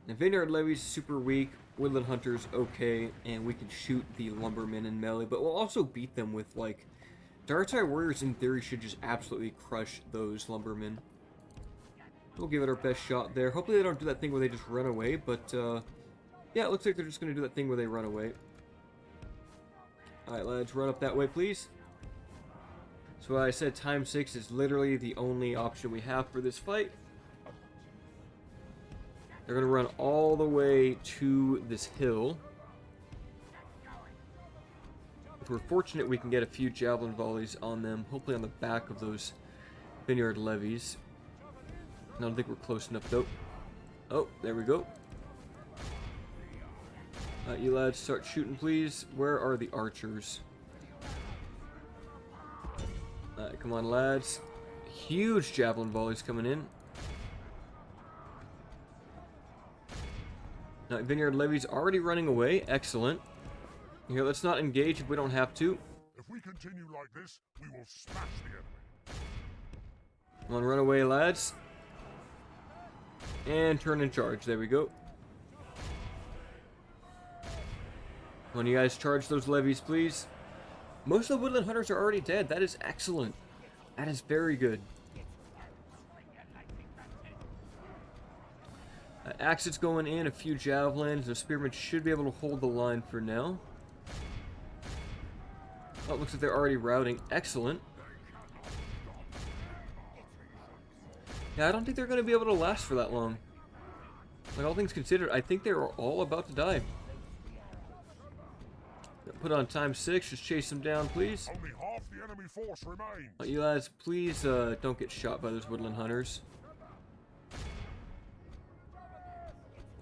Now, Vineyard Levy's super weak. Woodland Hunters okay, and we can shoot the Lumbermen in melee, but we'll also beat them with, like... Daratai warriors, in theory, should just absolutely crush those Lumbermen. We'll give it our best shot there. Hopefully they don't do that thing where they just run away, but, yeah, it looks like they're just going to do that thing where they run away. Alright, lads, run up that way, please. So why I said time 6 is literally the only option we have for this fight. They're going to run all the way to this hill. If we're fortunate, we can get a few javelin volleys on them, hopefully on the back of those vineyard levies. I don't think we're close enough, though. Oh, there we go. You lads, start shooting, please. Where are the archers? Come on, lads. Huge javelin volleys coming in. Vineyard levies already running away. Excellent. Here, let's not engage if we don't have to. If we continue like this, we will smash the enemy. Come on, run away, lads. And turn and charge. There we go. When you guys charge those levies, please. Most of the woodland hunters are already dead. That is excellent. That is very good. Axes going in, a few javelins. The spearmen should be able to hold the line for now. Oh, it looks like they're already routing. Excellent. Yeah, I don't think they're going to be able to last for that long. Like, all things considered, I think they're all about to die. Put on time 6, just chase them down, please. Only half the enemy force remains. You lads, please don't get shot by those woodland hunters.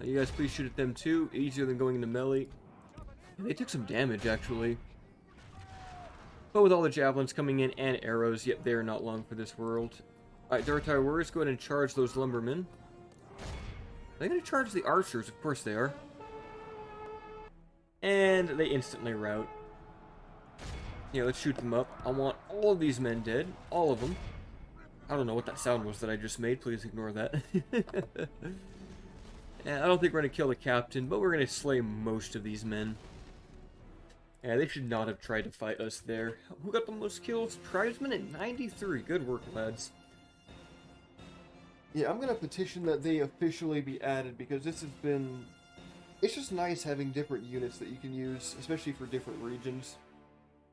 You guys, please shoot at them too. Easier than going into melee. Yeah, they took some damage, actually. But with all the javelins coming in and arrows, yep, they are not long for this world. Alright, Dorothea Warriors, go ahead and charge those lumbermen. Are they going to charge the archers? Of course they are. And they instantly rout. Yeah, let's shoot them up. I want all of these men dead. All of them. I don't know what that sound was that I just made. Please ignore that. Yeah, I don't think we're going to kill the captain, but we're going to slay most of these men. Yeah, they should not have tried to fight us there. Who got the most kills? Tribesmen at 93. Good work, lads. Yeah, I'm going to petition that they officially be added, because this has been... It's just nice having different units that you can use, especially for different regions.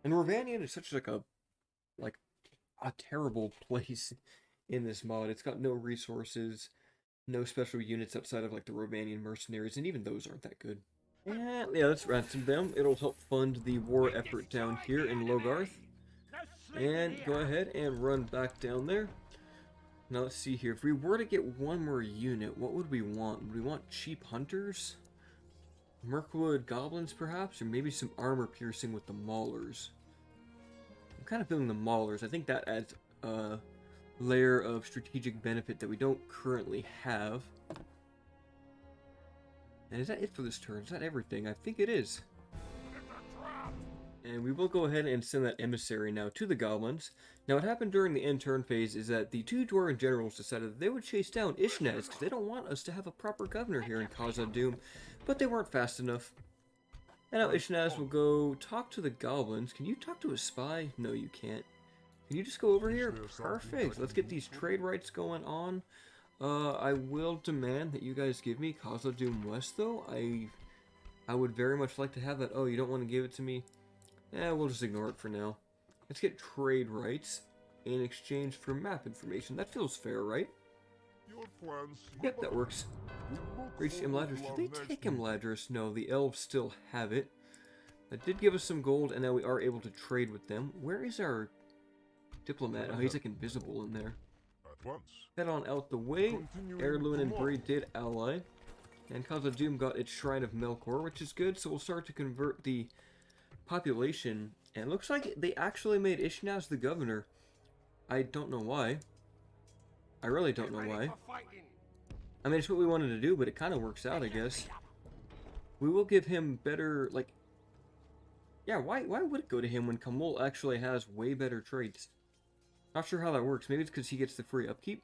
And Rhovanion is such like a terrible place in this mod. It's got no resources, no special units outside of like the Rhovanion mercenaries, and even those aren't that good. Yeah, let's ransom them. It'll help fund the war effort down here in Logarth. And go ahead and run back down there. Now let's see here. If we were to get one more unit, what would we want? Would we want cheap hunters? Mirkwood goblins, perhaps? Or maybe some armor piercing with the maulers. I'm kind of feeling the maulers. I think that adds a layer of strategic benefit that we don't currently have. And is that it for this turn? Is that everything? I think it is. And we will go ahead and send that emissary now to the goblins. Now, what happened during the end turn phase is that the two dwarven generals decided that they would chase down Ishnaz because they don't want us to have a proper governor here in Khazad-dûm, but they weren't fast enough. And now Ishnaz will go talk to the goblins. Can you talk to a spy? No, you can't. Can you just go over here? Perfect. Let's get these trade rights going on. I will demand that you guys give me Khazad-dûm West, though. I would very much like to have that. Oh, you don't want to give it to me? Eh, we'll just ignore it for now. Let's get trade rights in exchange for map information. That feels fair, right? Yep, that works. Reach Imladris. Did they take Imladris? No, the elves still have it. That did give us some gold, and now we are able to trade with them. Where is our diplomat? Oh, he's like invisible in there. Head on out the way. Erluin and Bree did ally. And Khazad-dûm got its Shrine of Melkor, which is good, so we'll start to convert the population. And it looks like they actually made Ishnaz the governor. I don't know why. I really don't know why. I mean, it's what we wanted to do, but it kind of works out, I guess. We will give him better, like... Yeah, why would it go to him when Khamul actually has way better traits? Not sure how that works. Maybe it's because he gets the free upkeep.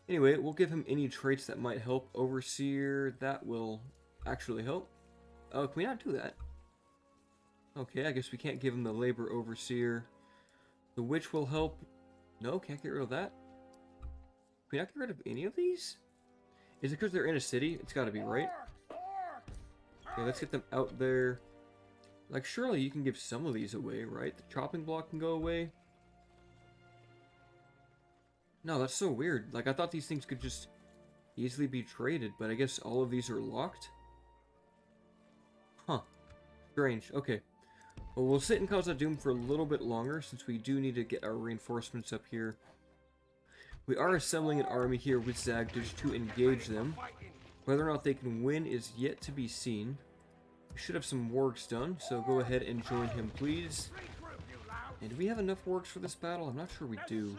Anyway, we'll give him any traits that might help. Overseer, that will actually help. Oh, can we not do that? Okay, I guess we can't give him the labor overseer. The witch will help. No, can't get rid of that. Can we not get rid of any of these? Is it because they're in a city? It's got to be, right? Okay, let's get them out there. Like, surely you can give some of these away, right? The chopping block can go away. No, that's so weird. Like, I thought these things could just easily be traded, but I guess all of these are locked? Huh. Strange. Okay. Well, we'll sit in Khazad Dûm for a little bit longer, since we do need to get our reinforcements up here. We are assembling an army here with Zagdish to engage them. Whether or not they can win is yet to be seen. We should have some wargs done, so go ahead and join him, please. And do we have enough wargs for this battle? I'm not sure we do.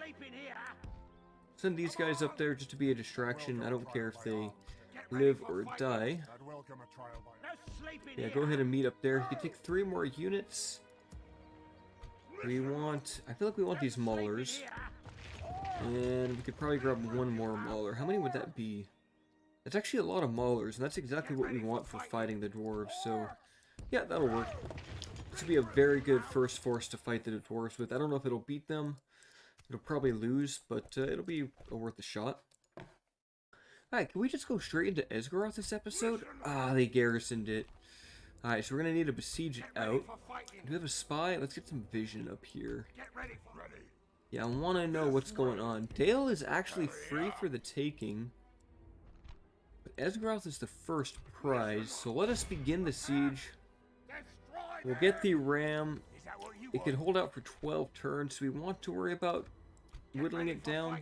Send these guys up there just to be a distraction. I don't care if they live or die. Yeah, go ahead and meet up there. You can take 3 more units. We want... I feel like we want these maulers. And we could probably grab 1 more mauler. How many would that be? That's actually a lot of maulers, and that's exactly what we want for fighting the dwarves, so... yeah, that'll work. This would be a very good first force to fight the dwarves with. I don't know if it'll beat them. It'll probably lose, but it'll be worth a shot. Alright, can we just go straight into Esgaroth this episode? Ah, they garrisoned it. Alright, so we're going to need to besiege it out. Do we have a spy? Let's get some vision up here. Yeah, I want to know what's going on. Dale is actually free for the taking. But Esgaroth is the first prize, so let us begin the siege. We'll get the ram. It can hold out for 12 turns, so we want to worry about whittling it down.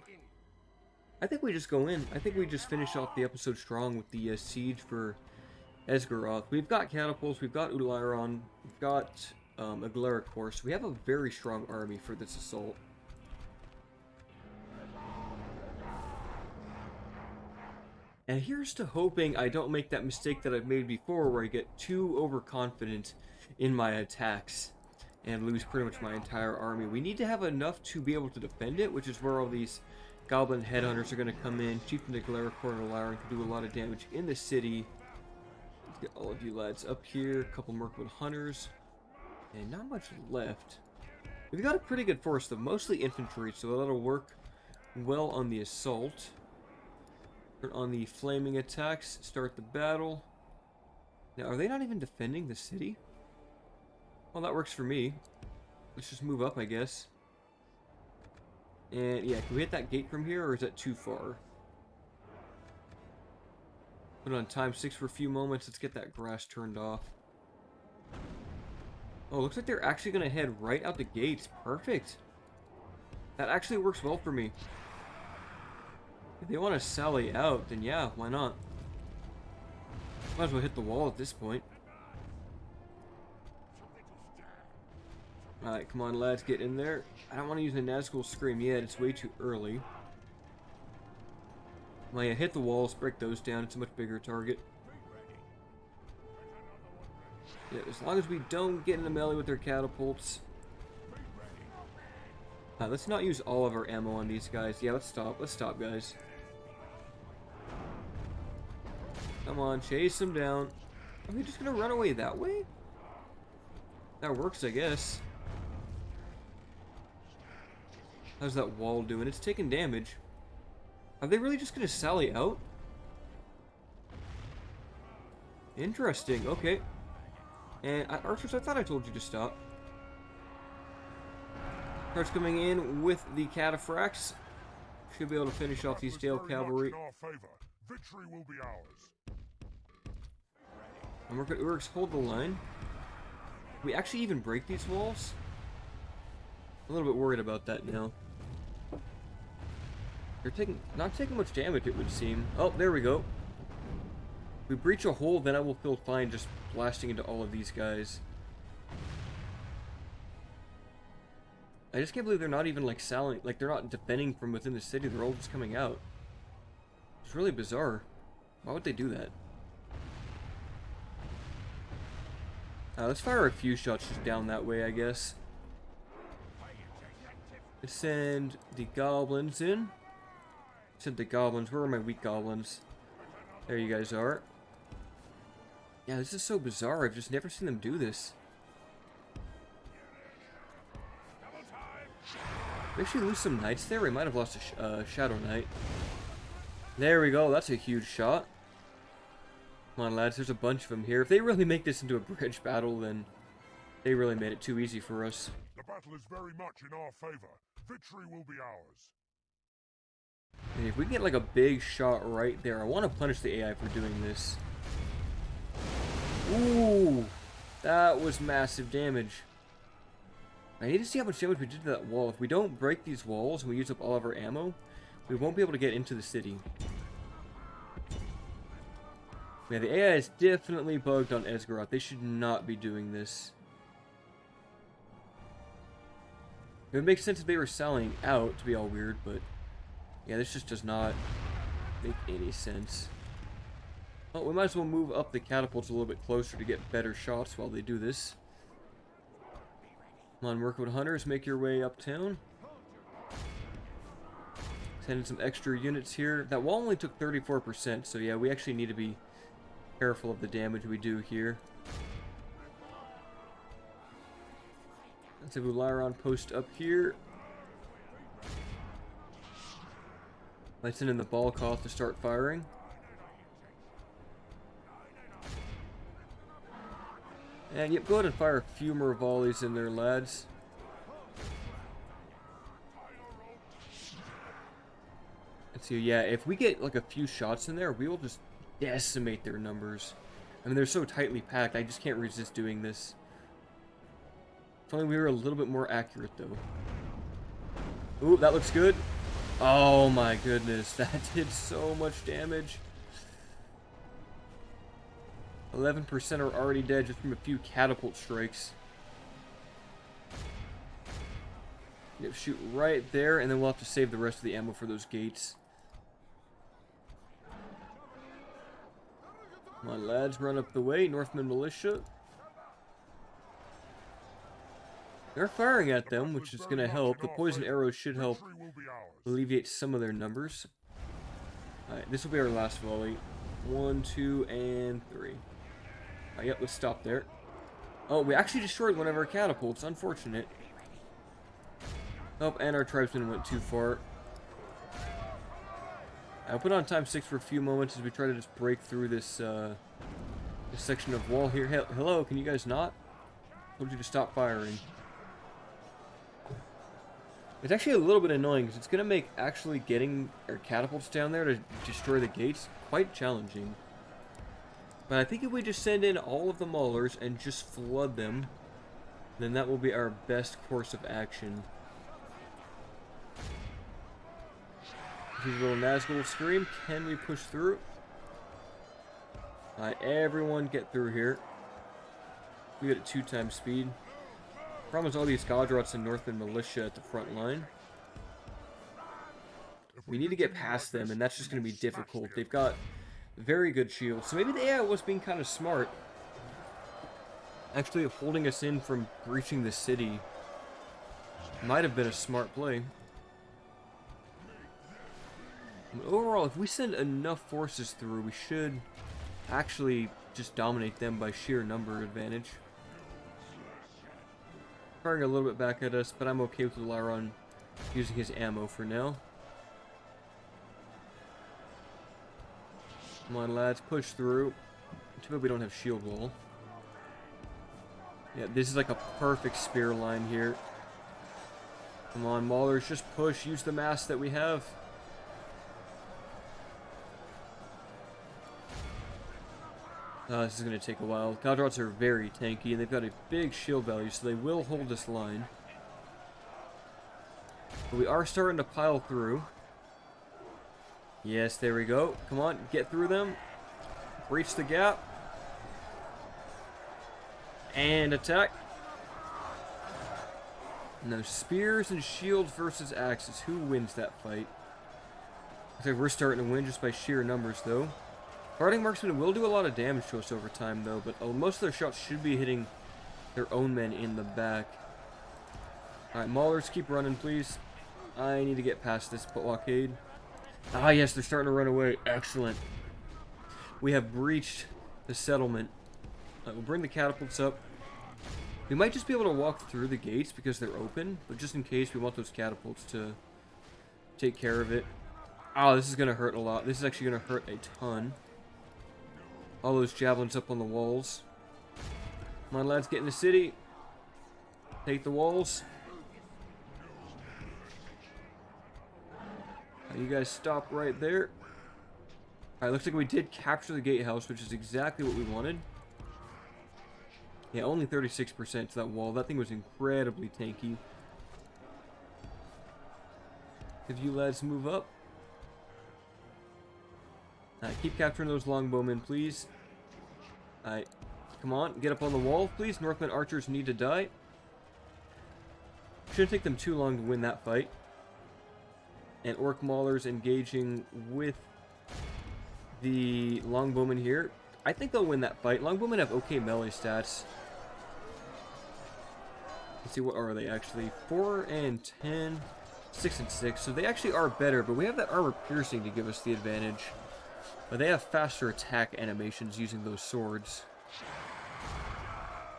I think we just go in. I think we just finish off the episode strong with the siege for Esgaroth. We've got catapults, we've got Ulyron, we've got a Galaric horse. We have a very strong army for this assault. And here's to hoping I don't make that mistake that I've made before where I get too overconfident in my attacks and lose pretty much my entire army. We need to have enough to be able to defend it, which is where all these goblin headhunters are going to come in. Chieftain the Galaric and Lorien can do a lot of damage in the city. Let's get all of you lads up here. A couple Mirkwood hunters. And not much left. We've got a pretty good force, though. Mostly infantry, so that'll work well on the assault. On the flaming attacks, start the battle. Now, are they not even defending the city? Well, that works for me. Let's just move up, I guess. And yeah, can we hit that gate from here, or is that too far? Put it on time 6 for a few moments. Let's get that grass turned off. Oh, looks like they're actually going to head right out the gates. Perfect. That actually works well for me. If they want to sally out, then yeah, why not? Might as well hit the wall at this point. Alright, come on lads, get in there. I don't want to use the Nazgul Scream yet, it's way too early. Well, yeah, hit the walls, break those down, it's a much bigger target. Yeah, as long as we don't get in the melee with their catapults. Let's not use all of our ammo on these guys. Yeah, let's stop guys. Come on, chase them down. Are we just gonna run away that way? That works, I guess. How's that wall doing? It's taking damage. Are they really just gonna sally out? Interesting, okay. And archers, I thought I told you to stop. Starts coming in with the cataphracts. Should be able to finish off these Dale cavalry. Victory will be ours. And we're going to Orcs hold the line. We actually even break these walls? I'm a little bit worried about that now. They're not taking much damage, it would seem. Oh, there we go. If we breach a hole, then I will feel fine just blasting into all of these guys. I just can't believe they're not even like sallying, like they're not defending from within the city, they're all just coming out. It's really bizarre. Why would they do that? Let's fire a few shots just down that way, I guess. Let's send the goblins in. Send the goblins. Where are my weak goblins? There you guys are. Yeah, this is so bizarre. I've just never seen them do this. We actually lose some knights there. We might have lost a Shadow Knight. There we go. That's a huge shot. Come on, lads. There's a bunch of them here. If they really make this into a bridge battle, then they really made it too easy for us. The battle is very much in our favor. Victory will be ours. And if we can get like a big shot right there, I want to punish the AI for doing this. Ooh, that was massive damage. I need to see how much damage we did to that wall. If we don't break these walls and we use up all of our ammo, we won't be able to get into the city. Yeah, the AI is definitely bugged on Esgaroth. They should not be doing this. It would make sense if they were selling out to be all weird, but yeah, this just does not make any sense. Well, we might as well move up the catapults a little bit closer to get better shots while they do this. Come on, Mirkwood Hunters, make your way uptown. Send in some extra units here. That wall only took 34%, so yeah, we actually need to be careful of the damage we do here. Let's have Ulairon post up here. Let's send in the Balkoth to start firing. And yep, go ahead and fire a few more volleys in there, lads. Let's see, yeah, if we get like a few shots in there, we will just decimate their numbers. I mean, they're so tightly packed, I just can't resist doing this. If only we were a little bit more accurate, though. Ooh, that looks good. Oh my goodness, that did so much damage. 11% are already dead just from a few catapult strikes. Yep, shoot right there, and then we'll have to save the rest of the ammo for those gates. Come on, lads, run up the way. Northman Militia. They're firing at them, which is going to help. The poison arrows should help alleviate some of their numbers. Alright, this will be our last volley. 1, 2, and 3. Alright, yep, let's stop there. Oh, we actually destroyed one of our catapults. Unfortunate. Oh, and our tribesmen went too far. I'll put on time 6 for a few moments as we try to just break through this, this section of wall here. Hello, can you guys not? I told you to stop firing. It's actually a little bit annoying because it's going to make actually getting our catapults down there to destroy the gates quite challenging. But I think if we just send in all of the maulers and just flood them, then that will be our best course of action. Here's a little Nazgul scream. Can we push through? Alright, everyone get through here. We get at 2 times speed. Problem is all these Godrots and Northern Militia at the front line. We need to get past them, and that's just going to be difficult. They've got very good shields. So maybe the AI was being kind of smart. Actually holding us in from breaching the city might have been a smart play. But overall, if we send enough forces through, we should actually just dominate them by sheer number advantage. Firing a little bit back at us, but I'm okay with Ulairon using his ammo for now. Come on, lads, push through. Too bad we don't have shield wall. Yeah, this is like a perfect spear line here. Come on, Maulers, just push. Use the mass that we have. This is going to take a while. Godrots are very tanky, and they've got a big shield value, so they will hold this line. But we are starting to pile through. Yes, there we go. Come on, get through them. Breach the gap. And attack. Now, spears and shields versus axes. Who wins that fight? Looks like we're starting to win just by sheer numbers, though. Barding marksmen will do a lot of damage to us over time, though, but most of their shots should be hitting their own men in the back. Alright, Maulers, keep running, please. I need to get past this blockade. Ah, yes, they're starting to run away. Excellent. We have breached the settlement. We'll bring the catapults up. We might just be able to walk through the gates because they're open, but just in case, we want those catapults to take care of it. Oh, this is going to hurt a lot. This is actually going to hurt a ton. All those javelins up on the walls. Come on, lads, get in the city. Take the walls. You guys stop right there. Alright, looks like we did capture the gatehouse, which is exactly what we wanted. Yeah, only 36% to that wall. That thing was incredibly tanky. If you lads move up. Alright, keep capturing those longbowmen, please. Alright, come on, get up on the wall, please. Northmen archers need to die. Shouldn't take them too long to win that fight. And orc maulers engaging with the longbowmen here. I think they'll win that fight. Longbowmen have okay melee stats. Let's see, what are they actually? 4 and 10, 6 and 6. So they actually are better, but we have that armor piercing to give us the advantage. But they have faster attack animations using those swords.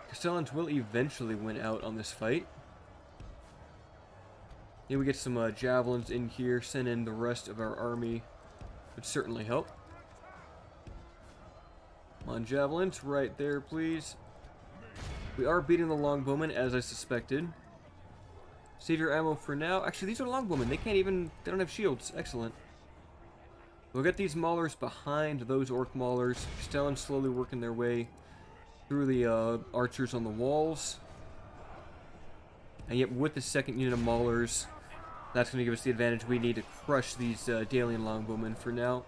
Castellans will eventually win out on this fight. Yeah, we get some javelins in here, send in the rest of our army. Would certainly help. Come on, javelins, right there, please. We are beating the longbowmen, as I suspected. Save your ammo for now. Actually, these are longbowmen. They don't have shields. Excellent. We'll get these maulers behind those orc maulers. Castellans slowly working their way through the archers on the walls. And yet, with the second unit of maulers, that's going to give us the advantage we need to crush these Dalian longbowmen for now.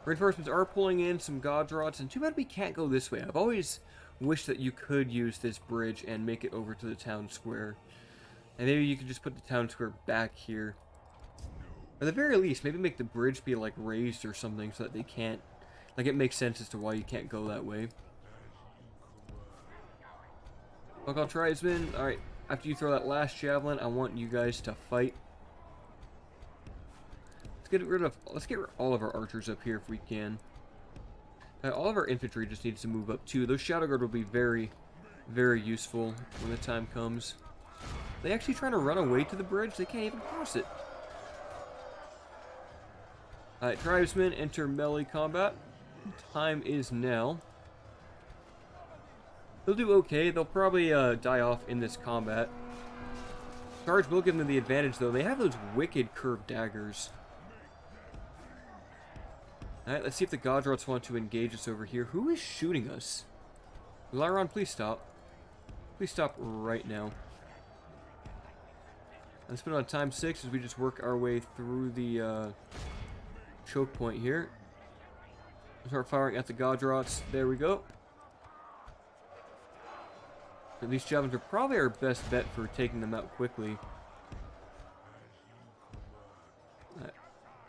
Reinforcements are pulling in some Godrods, and too bad we can't go this way. I've always wished that you could use this bridge and make it over to the town square. And maybe you could just put the town square back here. Or at the very least, maybe make the bridge be like raised or something so that they can't... Like, it makes sense as to why you can't go that way. Buckle tribesmen. Alright, after you throw that last javelin, I want you guys to fight. Let's get all of our archers up here if we can. All of our infantry just needs to move up too. Those Shadow Guard will be very, very useful when the time comes. They actually trying to run away to the bridge? They can't even cross it. Alright, tribesmen, enter melee combat. Time is now. They'll do okay. They'll probably die off in this combat. Charge will give them the advantage though. They have those wicked curved daggers. Alright, let's see if the Godrots want to engage us over here. Who is shooting us? Lyron, please stop. Please stop right now. Let's put it on time 6 as we just work our way through the choke point here. Start firing at the Godrots. There we go. And these javelins are probably our best bet for taking them out quickly.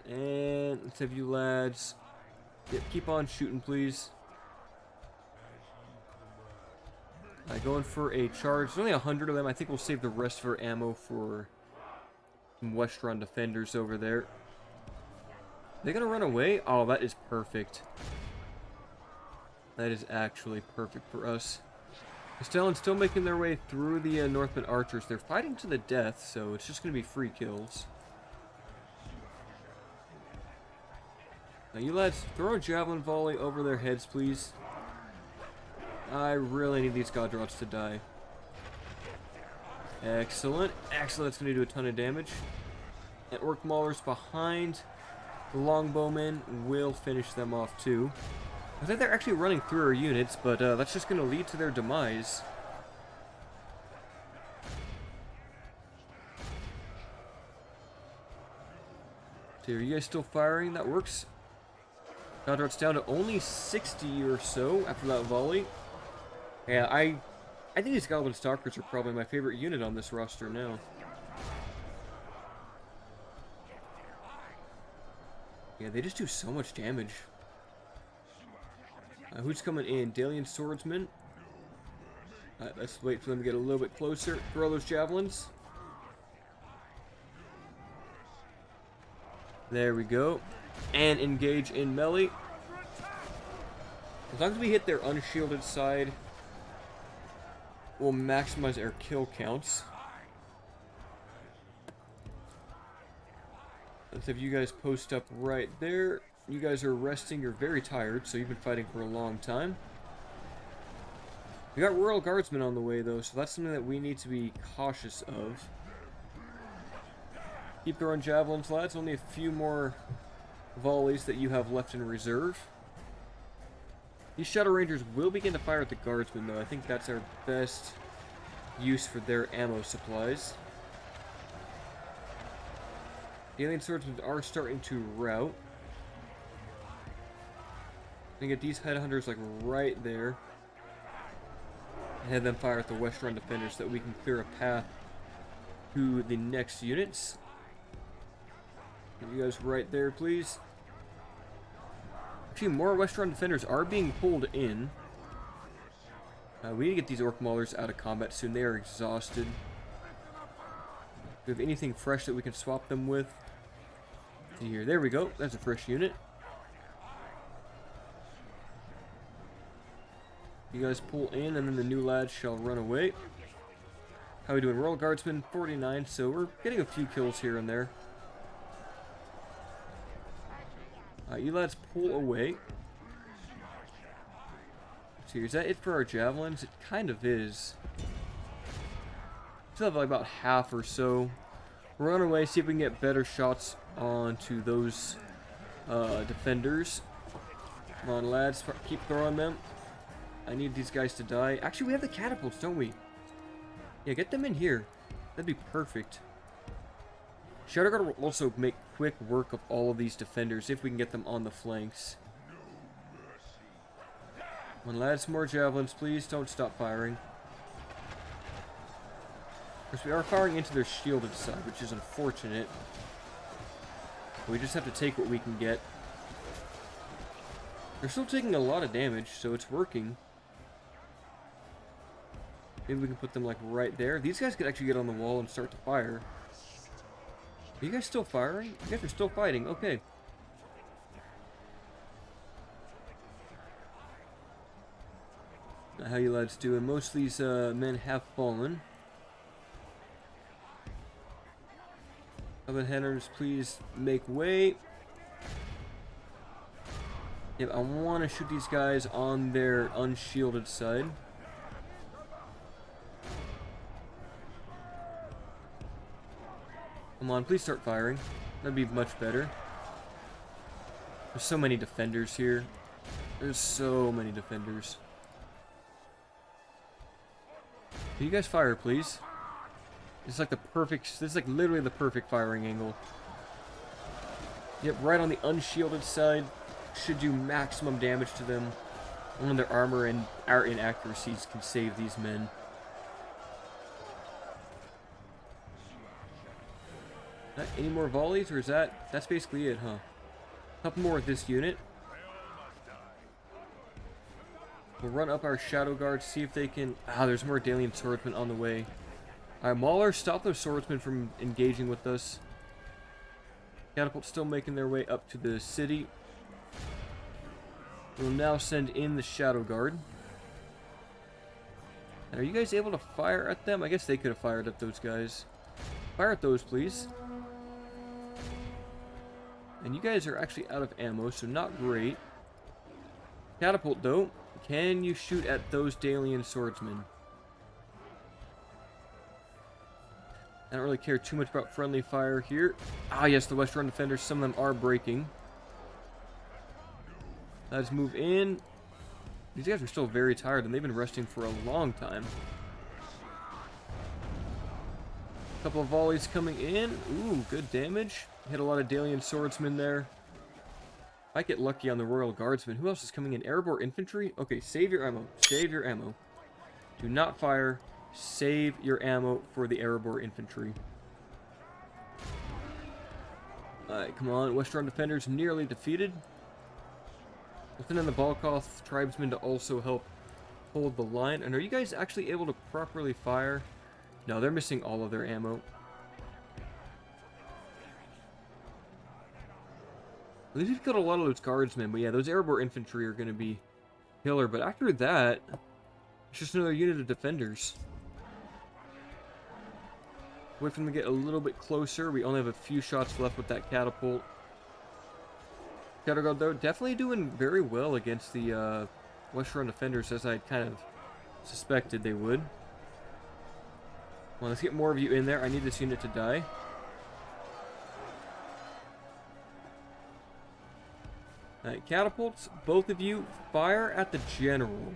And let's have you lads. Yep, keep on shooting, please. Going for a charge. There's only 100 of them. I think we'll save the rest of our ammo for some Westron defenders over there. They gonna run away? Oh, that is perfect. That is actually perfect for us. Castellans still making their way through the Northman archers. They're fighting to the death, so it's just gonna be free kills. Now you lads, throw a javelin volley over their heads, please. I really need these Godrots to die. Excellent. Excellent. That's going to do a ton of damage. And Orc Maulers behind the Longbowmen will finish them off too. I think they're actually running through our units, but that's just going to lead to their demise. So are you guys still firing? That works. Godrots down to only 60 or so after that volley. Yeah, I think these Goblin Stalkers are probably my favorite unit on this roster now. Yeah, they just do so much damage. Who's coming in? Dalian Swordsman. Let's wait for them to get a little bit closer. Throw those javelins. There we go. And engage in melee. As long as we hit their unshielded side, we'll maximize our kill counts. Let's have you guys post up right there. You guys are resting. You're very tired, so you've been fighting for a long time. We got Royal Guardsmen on the way, though, so that's something that we need to be cautious of. Keep throwing javelins, lads. Only a few more volleys that you have left in reserve. These Shadow Rangers will begin to fire at the guardsmen, though. I think that's our best use for their ammo supplies. The alien swordsmen are starting to rout. I'm gonna get these headhunters like right there. And have them fire at the west run defenders so that we can clear a path to the next units. Get you guys right there, please. Actually, more west run defenders are being pulled in. We need to get these orc maulers out of combat soon. They are exhausted. Do we have anything fresh that we can swap them with? See here. There we go. That's a fresh unit. You guys pull in, and then the new lads shall run away. How are we doing? Royal Guardsmen, 49, so we're getting a few kills here and there. You lads pull away. So is that it for our javelins? It kind of is. Still have like about half or so. Run away, see if we can get better shots onto those defenders. Come on, lads, keep throwing them. I need these guys to die. Actually, we have the catapults, don't we? Yeah, get them in here. That'd be perfect. Shadowguard will also make quick work of all of these defenders if we can get them on the flanks. Come on, lads, more javelins, please. Don't stop firing. Of course, we are firing into their shielded side, which is unfortunate. We just have to take what we can get. They're still taking a lot of damage, so it's working. Maybe we can put them like right there. These guys could actually get on the wall and start to fire. Are you guys still firing? You guys are still fighting. Okay. Now, how you lads doing? Most of these men have fallen. Other headers, please make way. Yep, I want to shoot these guys on their unshielded side. Come on, please start firing. That'd be much better. There's so many defenders here. There's so many defenders. Can you guys fire, please? This is like the perfect... This is like literally the perfect firing angle. Yep, right on the unshielded side. Should do maximum damage to them. Only their armor and our inaccuracies can save these men. Any more volleys, or is that's basically it, huh? A couple more with this unit. We'll run up our Shadow Guards, see if they can... there's more Dalian swordsmen on the way. Alright, Mauler, stop those swordsmen from engaging with us. Catapults still making their way up to the city. We'll now send in the Shadow Guard. And are you guys able to fire at them? I guess they could have fired at those guys. Fire at those, please. And you guys are actually out of ammo, so not great. Catapult, though. Can you shoot at those Dalian swordsmen? I don't really care too much about friendly fire here. Yes, the West Run defenders. Some of them are breaking. Let's move in. These guys are still very tired, and they've been resting for a long time. Couple of volleys coming in. Ooh, good damage. Hit a lot of Dalian swordsmen there. Might get lucky on the Royal Guardsmen. Who else is coming in? Erebor infantry? Okay, save your ammo. Save your ammo. Do not fire. Save your ammo for the Erebor infantry. Alright, come on. Western defenders nearly defeated. We'll send in the Balkoth tribesmen to also help hold the line. And are you guys actually able to properly fire? No, they're missing all of their ammo. At least we've killed a lot of those guardsmen, but yeah, those Erebor infantry are going to be killer. But after that, it's just another unit of defenders. Wait for them to get a little bit closer. We only have a few shots left with that catapult. Shadowguard, though, definitely doing very well against the Western defenders, as I kind of suspected they would. Well, let's get more of you in there. I need this unit to die. Alright, catapults, both of you, fire at the general.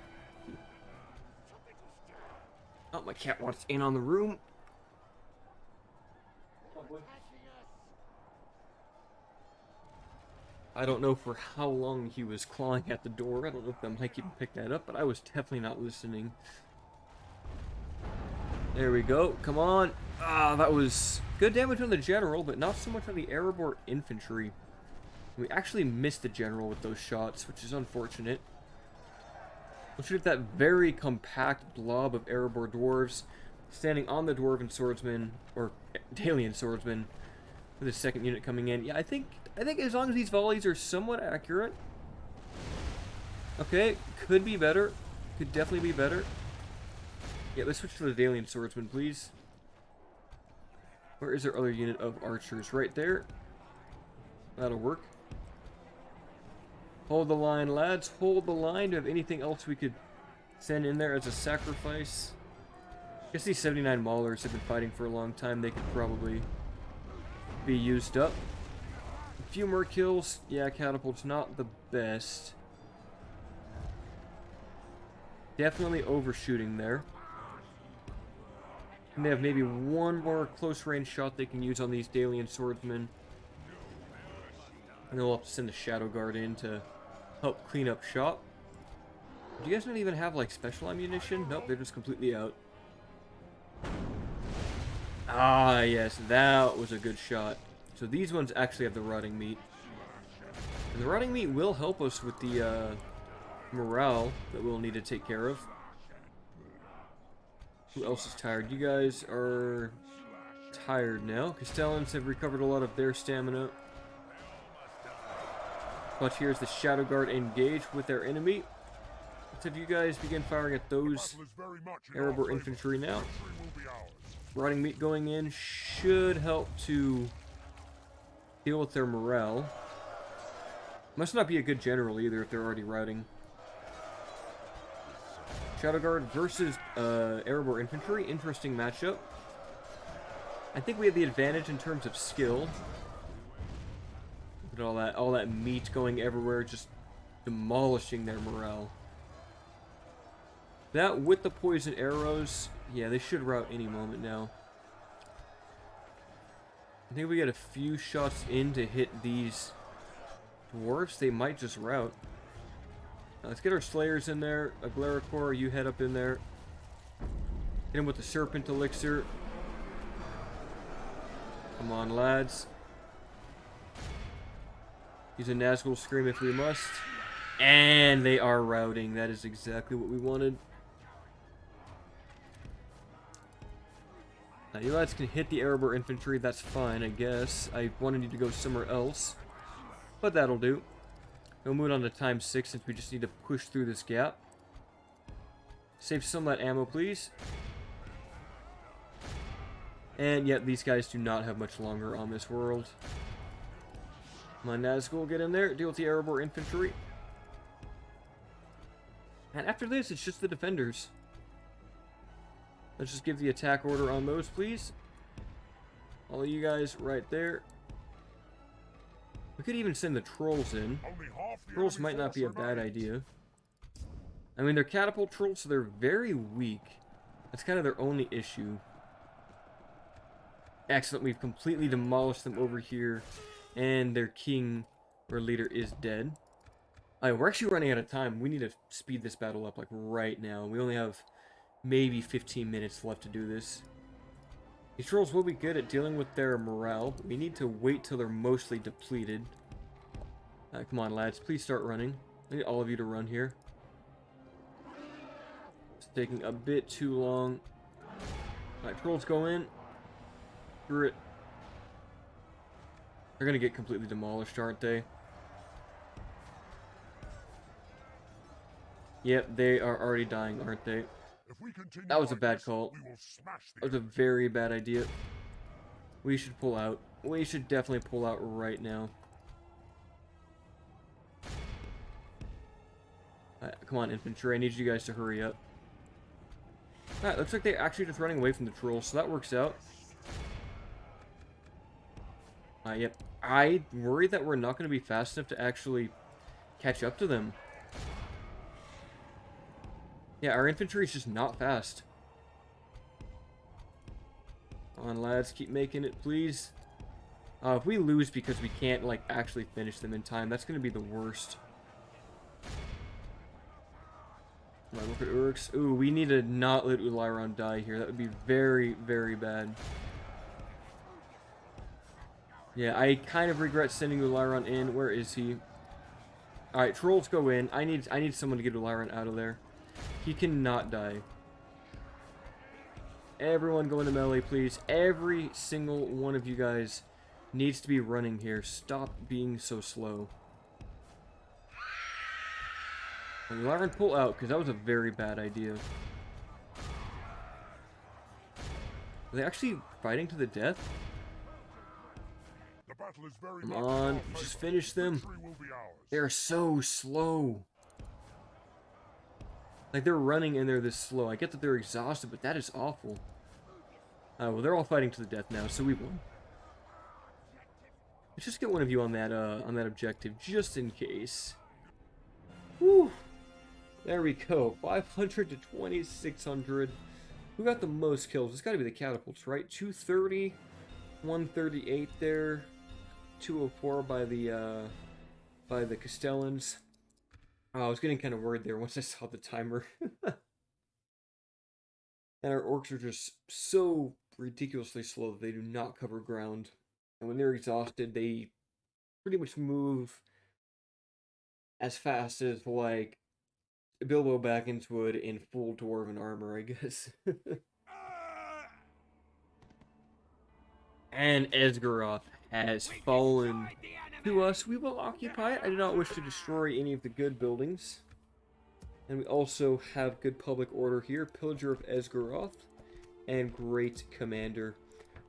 Oh, my cat wants in on the room. I don't know for how long he was clawing at the door. I don't know if the mic even picked that up, but I was definitely not listening. There we go. Come on. Ah, that was good damage on the general, but not so much on the Erebor infantry. We actually missed the general with those shots, which is unfortunate. We'll shoot at that very compact blob of Erebor dwarves standing on the dwarven swordsman, or Dalian swordsman, with his second unit coming in. Yeah, I think as long as these volleys are somewhat accurate. Okay, could be better. Could definitely be better. Yeah, let's switch to the Dalian swordsman, please. Where is our other unit of archers? Right there. That'll work. Hold the line, lads. Hold the line. Do you have anything else we could send in there as a sacrifice? I guess these 79 maulers have been fighting for a long time. They could probably be used up. A few more kills. Yeah, catapult's not the best. Definitely overshooting there. And they have maybe one more close range shot they can use on these Dalian swordsmen. And they'll have to send the Shadow Guard in to help clean up shop. Do you guys not even have like special ammunition? Nope, they're just completely out. Ah, yes, that was a good shot. So these ones actually have the rotting meat. And the rotting meat will help us with the morale that we'll need to take care of. Who else is tired? You guys are tired now. Castellans have recovered a lot of their stamina. But here's the Shadow Guard engage with their enemy. Let's have you guys begin firing at those Erebor infantry now. Rotting meat going in should help to deal with their morale. Must not be a good general either if they're already routing. Shadow Guard versus Erebor infantry. Interesting matchup. I think we have the advantage in terms of skill. Look at all that meat going everywhere, just demolishing their morale. That with the poison arrows, yeah, they should rout any moment now. I think we get a few shots in to hit these dwarves. They might just rout. Let's get our Slayers in there. Aglaricor, you head up in there. Hit him with the Serpent Elixir. Come on, lads. Use a Nazgul Scream if we must. And they are routing. That is exactly what we wanted. Now, you lads can hit the Erebor infantry. That's fine, I guess. I wanted you to go somewhere else. But that'll do. We'll move on to times 6 since we just need to push through this gap. Save some of that ammo, please. And yet, these guys do not have much longer on this world. Come on, Nazgul, get in there. Deal with the Erebor infantry. And after this, it's just the defenders. Let's just give the attack order on those, please. All of you guys right there. We could even send the trolls in. Trolls might not be a bad idea. I mean, they're catapult trolls, so they're very weak. That's kind of their only issue. Excellent, we've completely demolished them over here. And their king, or leader, is dead. We're actually running out of time. We need to speed this battle up, like, right now. We only have maybe 15 minutes left to do this. These trolls will be good at dealing with their morale, but we need to wait till they're mostly depleted. Come on, lads. Please start running. I need all of you to run here. It's taking a bit too long. Alright, trolls go in. Screw it. They're gonna get completely demolished, aren't they? Yep, they are already dying, aren't they? That was a bad call. That was a very bad idea. We should pull out. We should definitely pull out right now. Come on, infantry. I need you guys to hurry up. Alright, looks like they're actually just running away from the trolls, so that works out. Yep. I worry that we're not going to be fast enough to actually catch up to them. Yeah, our infantry is just not fast. Come on, lads, keep making it, please. If we lose because we can't, like, actually finish them in time, that's going to be the worst. Come on, look at Orcs. Ooh, we need to not let Ularon die here. That would be very, very bad. Yeah, I kind of regret sending Ularon in. Where is he? Alright, trolls go in. I need someone to get Ularon out of there. He cannot die. Everyone go into melee, please. Every single one of you guys needs to be running here. Stop being so slow. Ularon, pull out, because that was a very bad idea. Are they actually fighting to the death? Come on, just finish them. They're so slow. Like, they're running and they're this slow. I get that they're exhausted, but that is awful. Well, they're all fighting to the death now, so we won. Let's just get one of you on that objective, just in case. Whew. There we go. 500 to 2,600. Who got the most kills? It's got to be the catapults, right? 230, 138 there. 204 by the Castellans. Oh, I was getting kind of worried there once I saw the timer. And our orcs are just so ridiculously slow that they do not cover ground. And when they're exhausted, they pretty much move as fast as, like, Bilbo Baggins would in full dwarven armor, I guess. And Esgaroth has fallen to us. We will occupy it. I do not wish to destroy any of the good buildings. And we also have good public order here. Pillager of Esgaroth and Great Commander.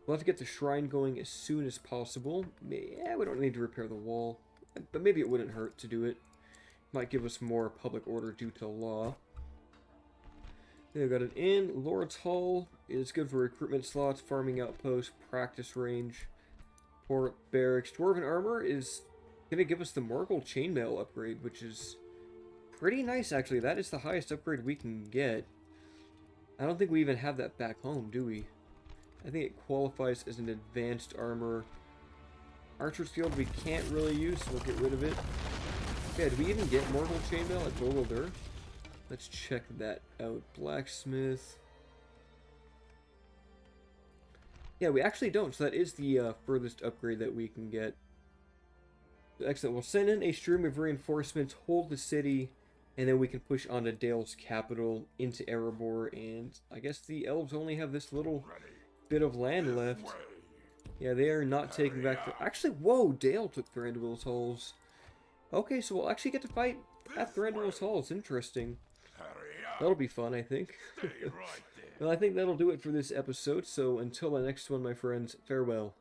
We'll have to get the shrine going as soon as possible. Yeah, we don't need to repair the wall. But maybe it wouldn't hurt to do it. Might give us more public order due to law. They've got an inn. Lord's Hall is good for recruitment slots, farming outpost, practice range. Port barracks. Dwarven armor is going to give us the Morgul chainmail upgrade, which is pretty nice, actually. That is the highest upgrade we can get. I don't think we even have that back home, do we? I think it qualifies as an advanced armor. Archer's Guild we can't really use, so we'll get rid of it. Yeah, do we even get Morgul chainmail at Dol Guldur? Let's check that out. Blacksmith. Yeah, we actually don't, so that is the furthest upgrade that we can get. Excellent. We'll send in a stream of reinforcements, hold the city, and then we can push on to Dale's capital into Erebor, and I guess the elves only have this little bit of land left. Yeah, they are not taking back the... Actually, whoa, Dale took Thranduil's Halls. Okay, so we'll actually get to fight at Thranduil's Halls. Interesting. That'll be fun, I think. Well, I think that'll do it for this episode, so until the next one, my friends, farewell.